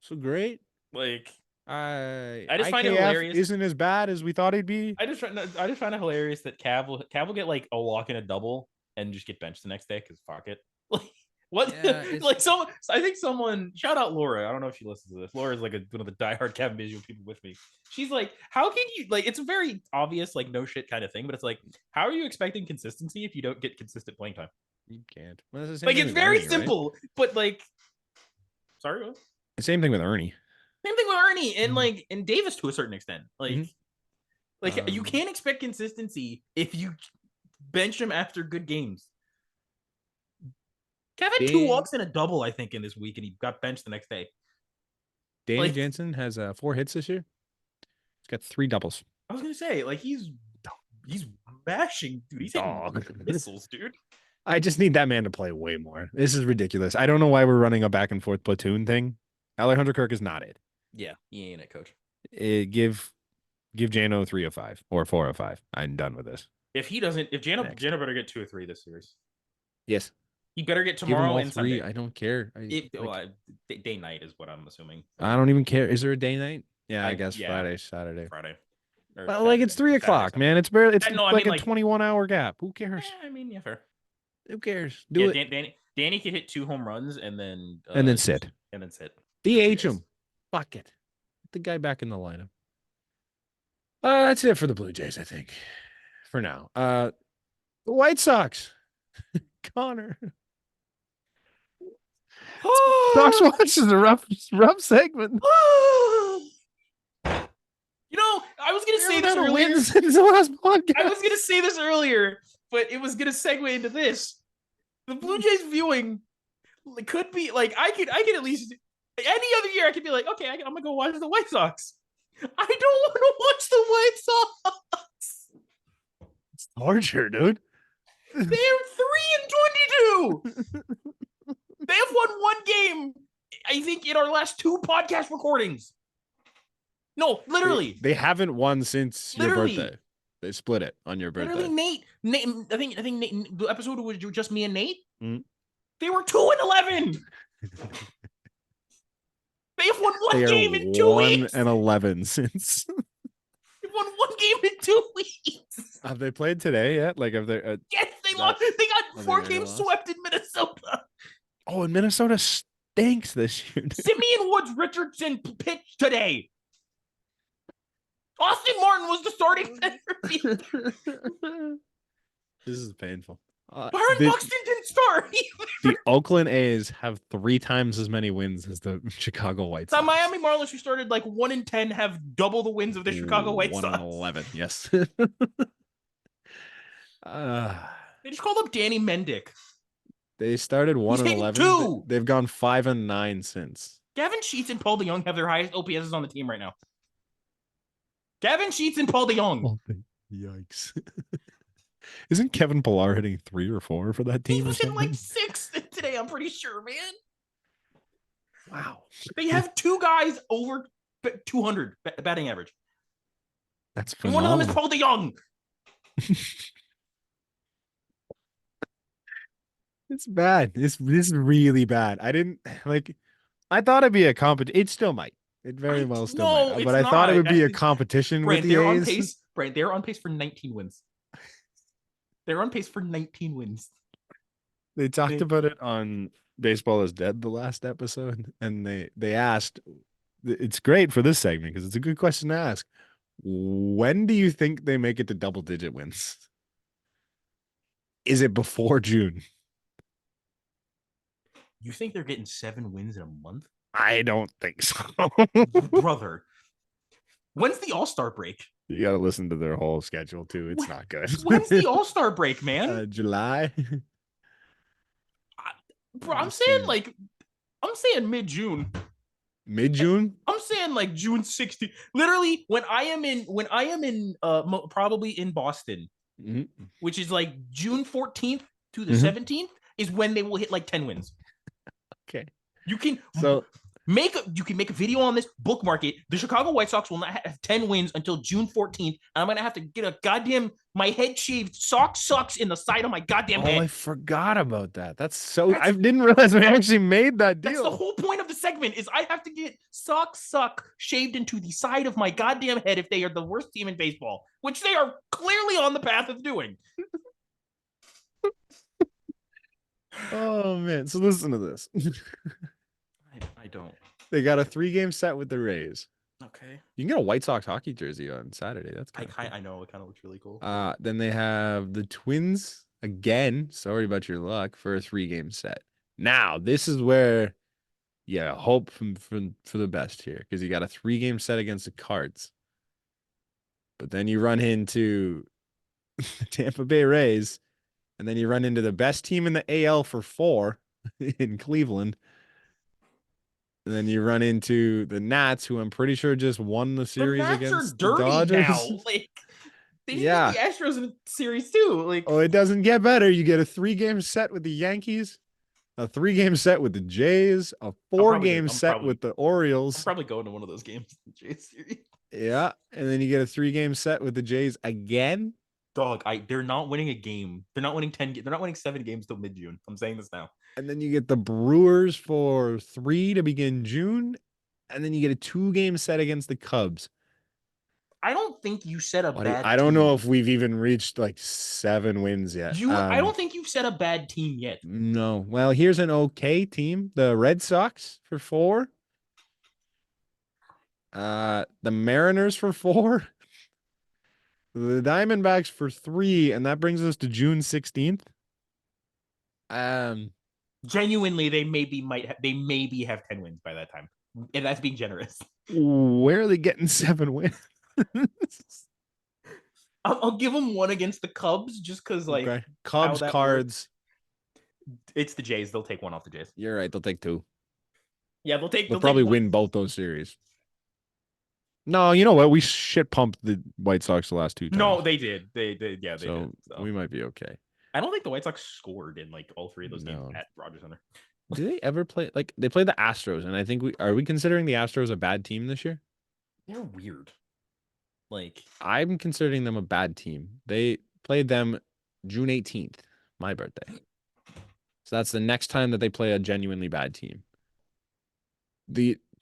So great. I just find it hilarious. Isn't as bad as we thought he'd be. I just find it hilarious that Cav will get like a walk and a double and just get benched the next day because fuck it. What? Yeah, I think someone shout out Laura. I don't know if she listens to this. Laura's like one of the diehard Kevin Biggio people with me. She's like, how can you it's a very obvious no shit kind of thing, but it's like, how are you expecting consistency if you don't get consistent playing time? You can't. Well, it's very simple, right? But sorry, what? The same thing with Ernie. Same thing with Ernie and and Davis to a certain extent. You can't expect consistency if you bench him after good games. Kevin 2 walks and a double, I think, in this week, and he got benched the next day. Danny Jansen has 4 hits this year. He's got 3 doubles. I was gonna say, he's mashing, dude. He's hitting missiles, dude. I just need that man to play way more. This is ridiculous. I don't know why we're running a back and forth platoon thing. Alejandro Kirk is not it. Yeah, he ain't it, coach. Give Jano 3 of 5 or 4 of 5. I'm done with this. If Jano better get 2 or 3 this series. Yes. He better get tomorrow and 3. Sunday. I don't care. Day night is what I'm assuming. I don't even care. Is there a day night? Yeah, I guess Friday, Saturday. Friday. Well, it's 3 o'clock, man. It's barely. It's a 21-hour gap. Who cares? Yeah, fair. Who cares? Do it. Danny could hit 2 home runs and then sit. DH him. Fuck it. Get the guy back in the lineup. That's it for the Blue Jays, I think. For now. The White Sox. Connor. Sox Watch is a rough segment. I was gonna say this earlier. I was gonna say this earlier, but it was gonna segue into this. The Blue Jays viewing could be I could at least any other year I could be like, okay, I'm gonna go watch the White Sox. I don't want to watch the White Sox. It's Barger, dude. They're 3-22. They have won 1 game, I think, in our last 2 podcast recordings. No, literally. They haven't won since your birthday. They split it on your birthday. Literally, Nate. I think Nate, the episode was just me and Nate. Mm-hmm. They were 2-11. They have won 1 game in 2 weeks. 1-11 since. They've won 1 game in 2 weeks. Have they played today yet? Have they? Yes, they lost. They got 4 games swept in Minnesota. Oh, and Minnesota stinks this year. Simeon Woods Richardson pitched today. Austin Martin was the starting center. This is painful. Byron Buxton didn't start. The Oakland A's have 3 times as many wins as the Chicago White Sox. The Miami Marlins, who started 1-10, have double the wins of the Chicago White Sox. 1-11, yes. They just called up Danny Mendick. They started 1-11. They've gone 5-9 since. Gavin Sheets and Paul DeJong have their highest OPSs on the team right now. Gavin Sheets and Paul DeJong. Oh, yikes. Isn't Kevin Pillar hitting 3 or 4 for that team? He was hitting 6 today, I'm pretty sure, man. Wow. They have 2 guys over 200 batting average. That's phenomenal. And one of them is Paul DeJong. It's bad. This is really bad. I didn't I thought it'd be a competition. It still might. It very well still No, might. it's But I thought it not. would be a competition with Brent, the they're on A's. pace. Brent, they're on pace for 19 wins. They're on pace for 19 wins. They talked about it on Baseball is Dead, the last episode, and they asked, it's great for this segment because it's a good question to ask. When do you think they make it to double-digit wins? Is it before June? You think they're getting 7 wins in a month? I don't think so. Brother. When's the All-Star break? You got to listen to their whole schedule too. It's not good. When's the All-Star break, man? July. Bro, I'm saying mid-June. Mid-June? I'm saying like June 16th. Literally, when I am in probably in Boston, which is like June 14th to the 17th, is when they will hit like 10 wins. Okay. You can so make a video on this, bookmark it. The Chicago White Sox will not have 10 wins until June 14th, and I'm gonna have to get a goddamn my head shaved. Sock sucks in the side of my goddamn head. I forgot about that. I didn't realize we actually made that deal. That's the whole point of the segment is I have to get sock suck shaved into the side of my goddamn head if they are the worst team in baseball, which they are clearly on the path of doing. Oh man. So listen to this. I don't. They got a 3-game set with the Rays. Okay. You can get a White Sox hockey jersey on Saturday. That's I know it kind of looks really cool. Then they have the Twins again. Sorry about your luck for a 3-game set. Now this is where, hope for the best here because you got a 3-game set against the Cards, but then you run into the Tampa Bay Rays, and then you run into the best team in the AL for 4 in Cleveland. And then you run into the Nats, who I'm pretty sure just won the series against the Dodgers. Now. Like they did the Astros in the series too. Like, oh, it doesn't get better. You get a 3-game set with the Yankees, a 3-game set with the Jays, a 4-game set with the Orioles. I'm probably going to one of those games in the Jays series. Yeah, and then you get a 3-game set with the Jays again. Dog, they're not winning a game. They're not winning 10. They're not winning 7 games till mid-June. I'm saying this now. And then you get the Brewers for 3 to begin June, and then you get a 2-game set against the Cubs. I don't think you set a bad. I don't know if we've even reached like 7 wins yet. I don't think you've set a bad team yet. No. Well, here's an okay team: the Red Sox for 4. The Mariners for 4. The Diamondbacks for 3, and that brings us to June 16th. Genuinely, they maybe have 10 wins by that time, and that's being generous. Where are they getting 7 wins? I'll give them 1 against the Cubs just because, like, okay. Cubs, Cards. It's the Jays. They'll take 1 off the Jays. You're right. They'll take 2. Yeah, they'll probably win both those series. No, you know what? We shit pumped the White Sox the last 2 times. No, they did. They did. So we might be okay. I don't think the White Sox scored in like all 3 of those games at Rogers Center. Do they ever play? Like, they play the Astros, and I think are we considering the Astros a bad team this year? They're weird. Like, I'm considering them a bad team. They played them June 18th, my birthday. So that's the next time that they play a genuinely bad team.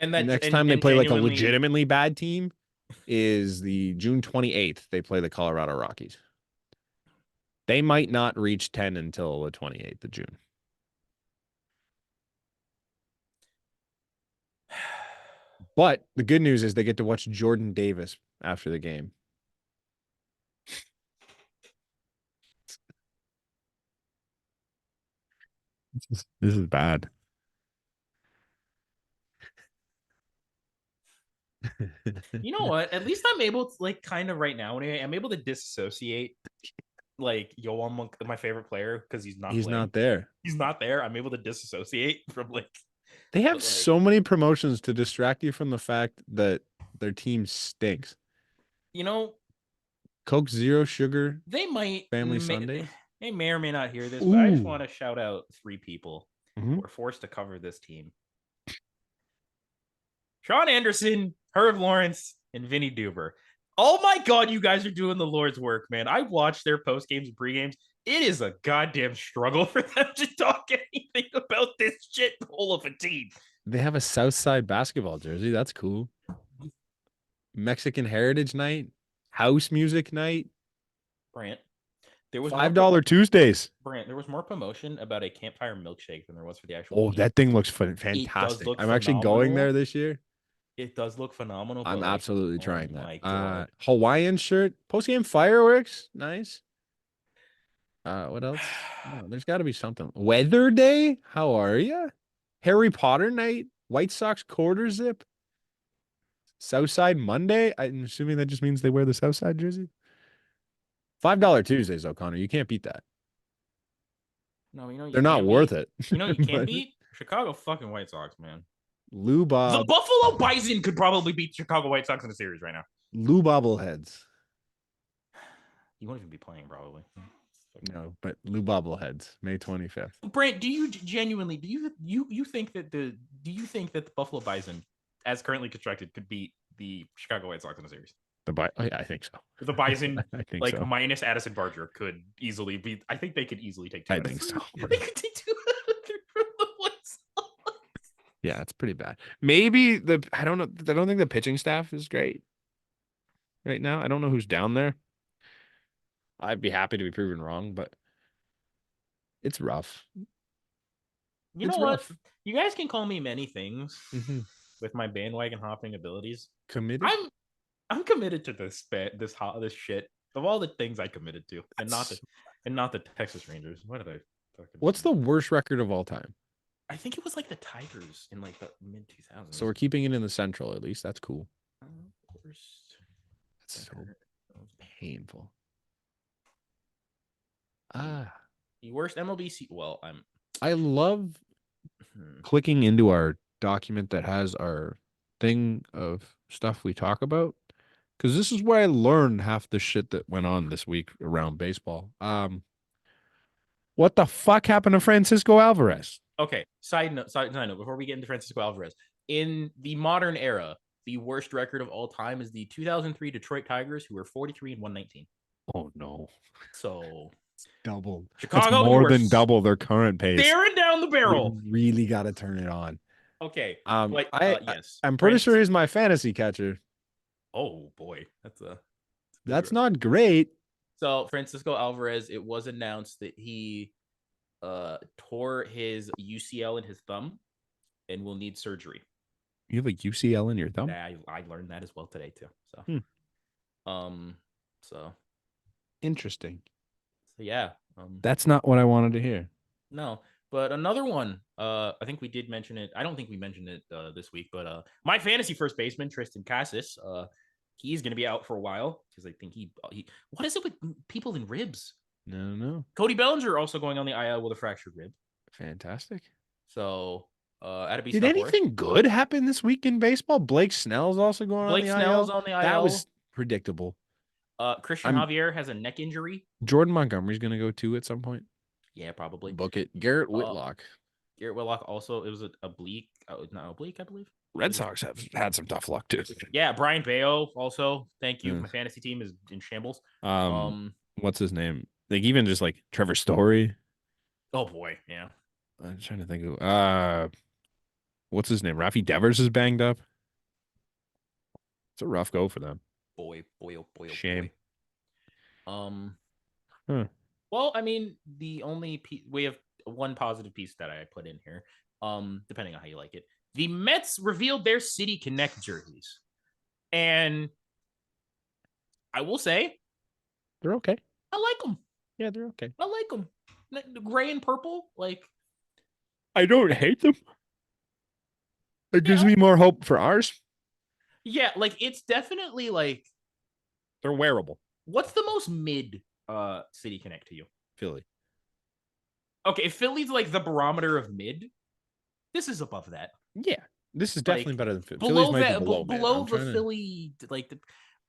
Next time they play like a legitimately bad team is the June 28th. They play the Colorado Rockies. They might not reach 10 until the 28th of June. But the good news is they get to watch Jordan Davis after the game. This is bad. You know what? At least I'm able to, like, kind of right now anyway, I'm able to disassociate like Yoan Monk, my favorite player, because he's not there. He's not there. I'm able to disassociate from like they have so many promotions to distract you from the fact that their team stinks. You know, Coke Zero Sugar. They might Family Sunday. They may or may not hear this, but I just want to shout out 3 people who were forced to cover this team. Sean Anderson, Herb Lawrence, and Vinny Duber. Oh my God, you guys are doing the Lord's work, man. I watched their post games and pre games. It is a goddamn struggle for them to talk anything about this shithole of a team. They have a Southside basketball jersey. That's cool. Mexican Heritage Night, house music night, Brant, there was more $5 Tuesdays. Brant, there was more promotion about a campfire milkshake than there was for the actual Oh, team. that thing looks It does fantastic. look I'm actually going there phenomenal. this year. It does look phenomenal, I'm but like, absolutely oh trying that. my god. Hawaiian shirt, post-game fireworks, nice. What else? No, there's got to be something. Weather Day, how are you? Harry Potter night, White Sox quarter zip, Southside Monday. I'm assuming that just means they wear the Southside jersey. $5 Tuesdays, O'Connor. You can't beat that. No, you know you They're not can't worth beat. it. You know you can't But beat Chicago fucking White Sox, man. Lou The Bob, Buffalo Bison could probably beat Chicago White Sox in the series right now. Lou bobbleheads. You won't even be playing probably. No, but Lou bobbleheads, May 25th. Brent, do you genuinely do you think that the Buffalo Bison, as currently constructed, could beat the Chicago White Sox in the series? Oh, yeah, I think so. The Bison, I think like so. minus Addison Barger, could easily be. I think they could easily take two. I think so. They could take two from the White Sox. Yeah, it's pretty bad. Maybe I don't know. I don't think the pitching staff is great right now. I don't know who's down there. I'd be happy to be proven wrong, but it's rough. You It's know what? rough. You guys can call me many things Mm-hmm. with my bandwagon hopping abilities. Committed. I'm committed to this shit of all the things I committed to, and not the Texas Rangers. What did I fucking? What's the worst record of all time? I think it was like the Tigers in like the mid 2000s. So we're keeping it in the Central at least. That's cool. Worst That's so record of- painful. the worst MLB. Well, I love clicking into our document that has our thing of stuff we talk about, because this is where I learned half the shit that went on this week around baseball. What the fuck happened to Francisco Alvarez? Okay. Side note. Before we get into Francisco Alvarez, in the modern era, the worst record of all time is the 2003 Detroit Tigers, who were 43 and 119. Oh no! So Doubled. Chicago, That's more than double their current pace. staring down the barrel. We really got to turn it on. Okay. But yes. I'm pretty sure he's my fantasy catcher. Oh boy, That's not great. So Francisco Alvarez, it was announced that he tore his UCL in his thumb and will need surgery. You have a UCL in your thumb? Yeah, I learned that as well today too. So Interesting. So yeah. That's not what I wanted to hear. No, but another one. I think we did mention it. I don't think we mentioned it this week, but my fantasy first baseman Tristan Cassis, he's going to be out for a while because I think he. What is it with people in ribs? No. Cody Bellinger also going on the IL with a fractured rib. Fantastic. So, did anything good happen this week in baseball? Blake Snell's also going on the IL. Snell's on the IL. That was predictable. Christian Javier has a neck injury. Jordan Montgomery's going to go too at some point. Yeah, probably. Book it. Garrett Whitlock. Garrett Whitlock also, it was an oblique. Not oblique, I believe. Red Sox have had some tough luck too. Yeah, Brian Bayo also. Thank you. My fantasy team is in shambles. What's his name? Like even just like Trevor Story. Oh boy, yeah. I'm trying to think of what's his name? Rafi Devers is banged up. It's a rough go for them. Boy. Shame. Well, I mean, the only we have one positive piece that I put in here. Depending on how you like it, the Mets revealed their City Connect jerseys, and I will say they're okay. I like them. Yeah, they're okay. I like them. The gray and purple, like I don't hate them. It gives me more hope for ours. Yeah, like it's definitely like they're wearable. What's the most mid City Connect to you? Philly. Okay, if Philly's like the barometer of mid, this is above that. Yeah, this is definitely better than Philly. Below Philly's that, below the Philly, like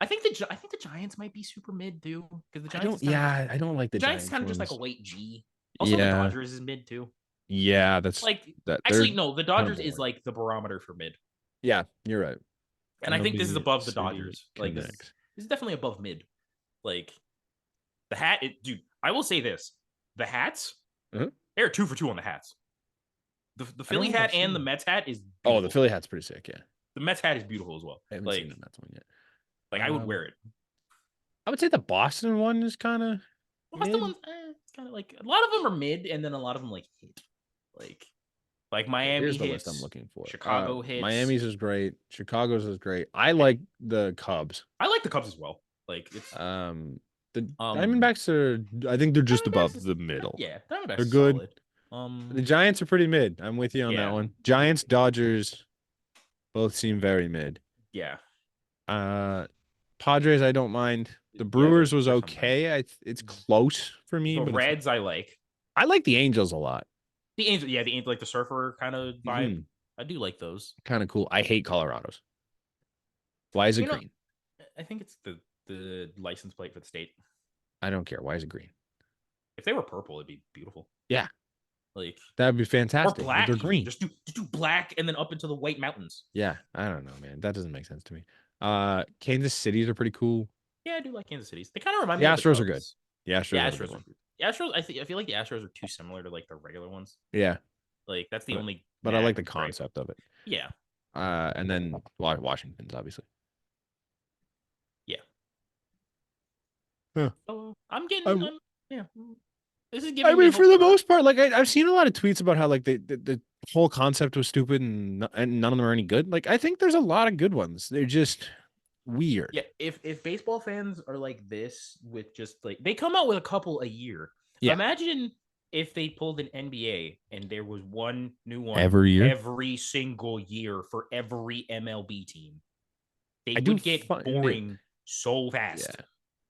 I think the Giants might be super mid too because the Giants. I don't like the Giants. Kind of just like a late G. Also, the Dodgers is mid too. Yeah, that's like that. Actually, no, the Dodgers is like the barometer for mid. Yeah, you're right. And I think this is above the Dodgers. Like this is definitely above mid. Like the hat, dude. I will say this: the hats. They're 2 for 2 on the hats. The I don't Philly think I've hat and seen the it. Mets hat is Oh, the beautiful. Philly hat's pretty sick. Yeah, The Mets hat is beautiful as well. I haven't seen the Mets one yet. I would wear it. I would say the Boston one is kind of Boston mid. one's it's kind of like a lot of them are mid, and then a lot of them like hit, like Okay, Miami here's the list I'm hits, looking for. Chicago hits. Miami's is great. Chicago's is great. I like the Cubs. I like the Cubs as well. Like it's The um Diamondbacks are. I think they're just Diamondbacks above is the middle. Diamondbacks They're is good. solid. The Giants are pretty mid. I'm with you on that Yeah, one. Giants, Dodgers, both seem very mid. yeah, Uh, Padres, I don't mind. The yeah. Brewers was They're sometimes okay. It's close for me, the but it's. Reds I like. I like the Angels a lot. The Angel, yeah, the Angel like the surfer kind of vibe. I do like those. Kind of cool. I hate Colorado's. Why is it You know, green? I think it's the license plate for the state. I don't care. Why is it green? If they were purple, it'd be beautiful. Yeah, Like that'd be or fantastic. But black, they're even. green. Just do black and then up into the white mountains. Yeah, I don't know, man. That doesn't make sense to me. Kansas City's are pretty cool. Yeah, I do like Kansas City's. They kind of remind The me of the Astros are good. Cubs. The Astros Yeah, are a good one. The Astros. I feel like the Astros are too similar to like the regular ones. Yeah, Like that's the only. but I like the gripe. concept of it. Yeah, And then Washington's obviously. yeah. Huh. So I'm getting. I'm- yeah. This is I giving mean, me for hope the most part, like I've seen a lot of tweets about how like the whole concept was stupid and none of them are any good. Like I think there's a lot of good ones. They're just weird. Yeah, if baseball fans are like this with just like they come out with a couple a year. Yeah. Imagine if they pulled an NBA and there was one new one Every year? every single year for every MLB team. They I do would get find it- boring so fast. Yeah.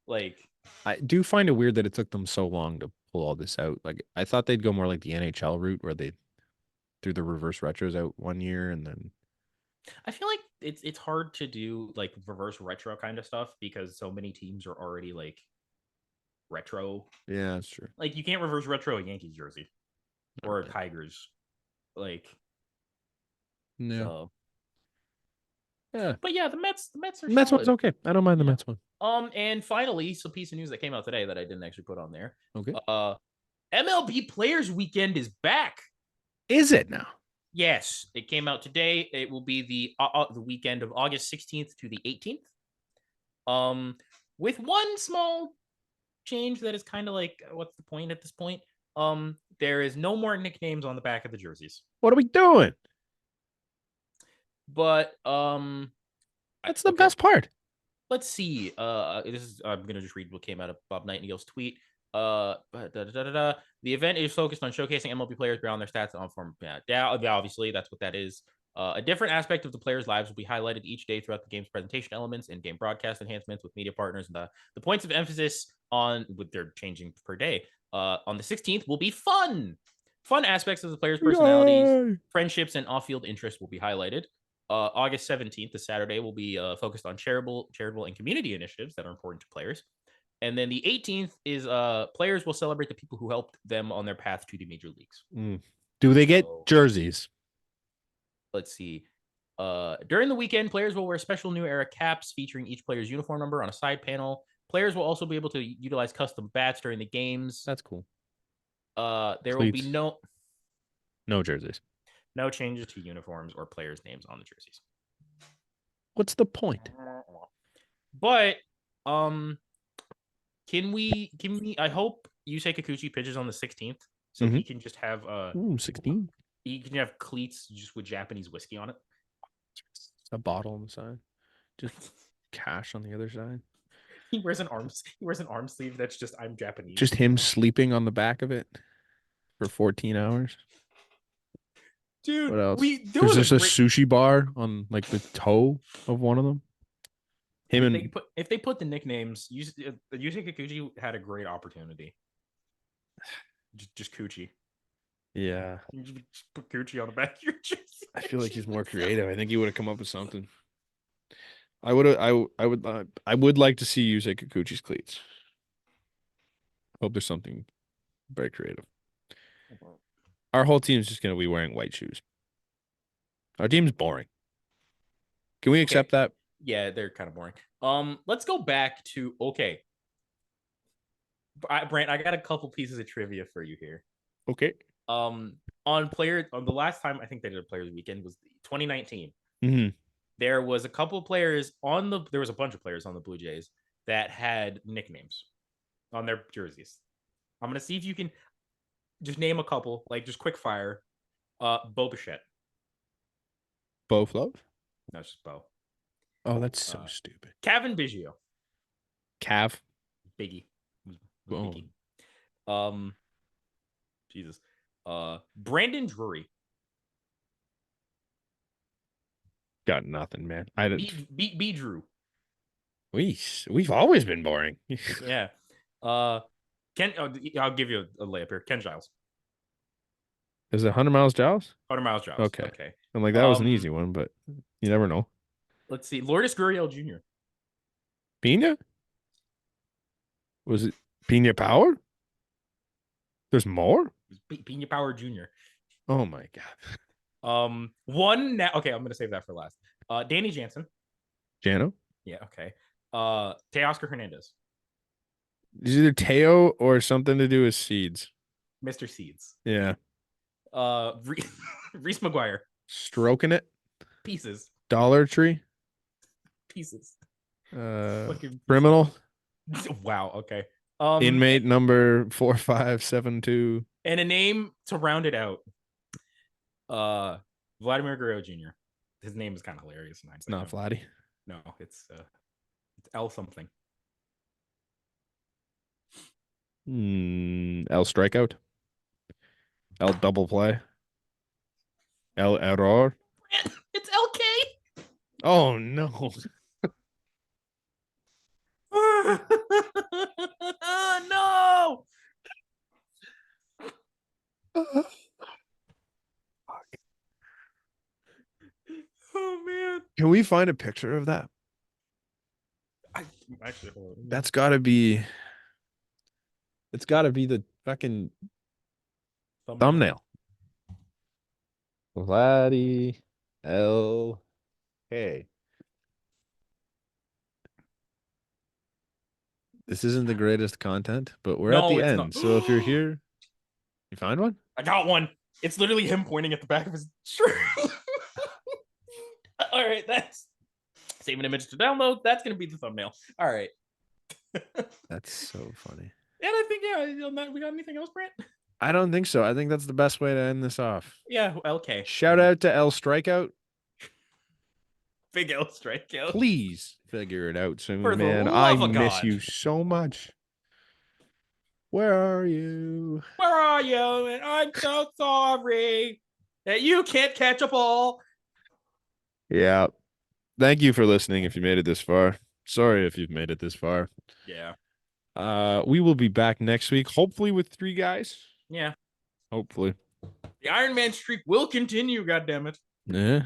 Like I do find it weird that it took them so long to pull all this out. Like I thought they'd go more like the NHL route where they threw the reverse retros out one year and then I feel like it's hard to do like reverse retro kind of stuff because so many teams are already like retro. yeah, that's true. Like you can't reverse retro a Yankees jersey or a Yeah. Tigers. Like Yeah. so. Yeah. But yeah, the Mets are Mets solid. one's okay. I don't mind the Yeah. Mets one. And finally, some piece of news that came out today that I didn't actually put on there. Okay. MLB Players Weekend is back. Is it now? Yes, it came out today. It will be the weekend of August 16th to the 18th. With one small change that is kind of like, what's the point at this point? There is no more nicknames on the back of the jerseys. What are we doing? But That's the best part. let's see. I'm gonna just read what came out of Bob Nightingale's tweet. The event is focused on showcasing MLB players beyond their stats and on form. Yeah, obviously that's what that is. A different aspect of the players' lives will be highlighted each day throughout the game's presentation elements and game broadcast enhancements with media partners. And the points of emphasis on, with their changing per day, on the 16th will be fun. Fun aspects of the players' personalities, Yay! friendships, and off-field interests will be highlighted. August 17th, the Saturday, will be focused on charitable and community initiatives that are important to players. And then the 18th is players will celebrate the people who helped them on their path to the major leagues. Do they get jerseys? Let's see. During the weekend, players will wear special new era caps featuring each player's uniform number on a side panel. Players will also be able to utilize custom bats during the games. That's cool. There will be no jerseys. No changes to uniforms or players' names on the jerseys. What's the point? But can we I hope Yusei Kikuchi pitches on the 16th so he can just have 16. He can have cleats just with Japanese whiskey on it. A bottle on the side. Just cash on the other side. He wears an arm sleeve that's just I'm Japanese. Just him sleeping on the back of it for 14 hours. Dude, what else? There's just a sushi bar on like the toe of one of them. If they put the nicknames, Yusei Kikuchi had a great opportunity. Just Coochie. Yeah. Just put Coochie on the back of your jersey. I feel like he's more creative. I think he would have come up with something. I would like to see Yusei Kikuchi's cleats. Hope there's something very creative. Our whole team's just gonna be wearing white shoes. Our team's boring. Can we accept that? Yeah, they're kind of boring. Let's go back to Brant, I got a couple pieces of trivia for you here. Okay. On the last time I think they did a players weekend was 2019. Mm-hmm. There was a couple players there was a bunch of players on the Blue Jays that had nicknames on their jerseys. I'm gonna see if you can just name a couple, like just quick fire. Bo Bichette. Bo Love? No, it's just Bo. Oh, that's so stupid. Kevin Biggio. Cav. Biggie. Oh. Biggie. Jesus. Brandon Drury. Got nothing, man. I didn't. B Drew. We've always been boring. Yeah. Ken. I'll give you a layup here. Ken Giles. Is it 100 miles Giles? 100 miles Giles. Okay. I'm like, that was an easy one, but you never know. Let's see. Lourdes Gurriel Jr. Pina? Was it Pina Power? There's more? Pina Power Jr. Oh my god. One now. Okay, I'm gonna save that for last. Danny Jansen. Jano? Yeah. Okay. Teoscar Hernandez. Is either Teo or something to do with seeds. Mr. Seeds. Yeah. Reese McGuire. Stroking it. Pieces. Dollar Tree. Pieces. Criminal. Wow. Okay. Inmate number 4572. And a name to round it out. Vladimir Guerrero Jr. His name is kind of hilarious. It's not Vladdy. No, it's L something. L strikeout. L double play. L error. It's LK. Oh no. No. Oh man. Can we find a picture of that? Actually, That's gotta be. It's gotta be the fucking thumbnail. Vladdy L. Hey. This isn't the greatest content, but we're at the end. Not. So if you're here, you find one? I got one. It's literally him pointing at the back of his shirt. All right, that's save an image to download. That's gonna be the thumbnail. All right. That's so funny. And I think we got anything else, Brent? I don't think so. I think that's the best way to end this off. Yeah, okay. Shout out to L Strikeout. Big L Strikeout. Please figure it out soon, For man. I miss you so much. Where are you? Where are you? And I'm so sorry that you can't catch a ball. Yeah. Thank you for listening if you made it this far. Sorry if you've made it this far. Yeah. We will be back next week, hopefully with 3 guys. Yeah. Hopefully. The Iron Man streak will continue, goddammit. Yeah.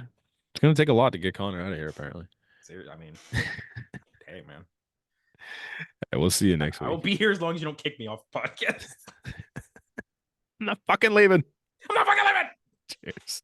It's going to take a lot to get Connor out of here, apparently. I mean, hey, man. We'll see you next week. I will be here as long as you don't kick me off the podcast. I'm not fucking leaving. I'm not fucking leaving. Cheers.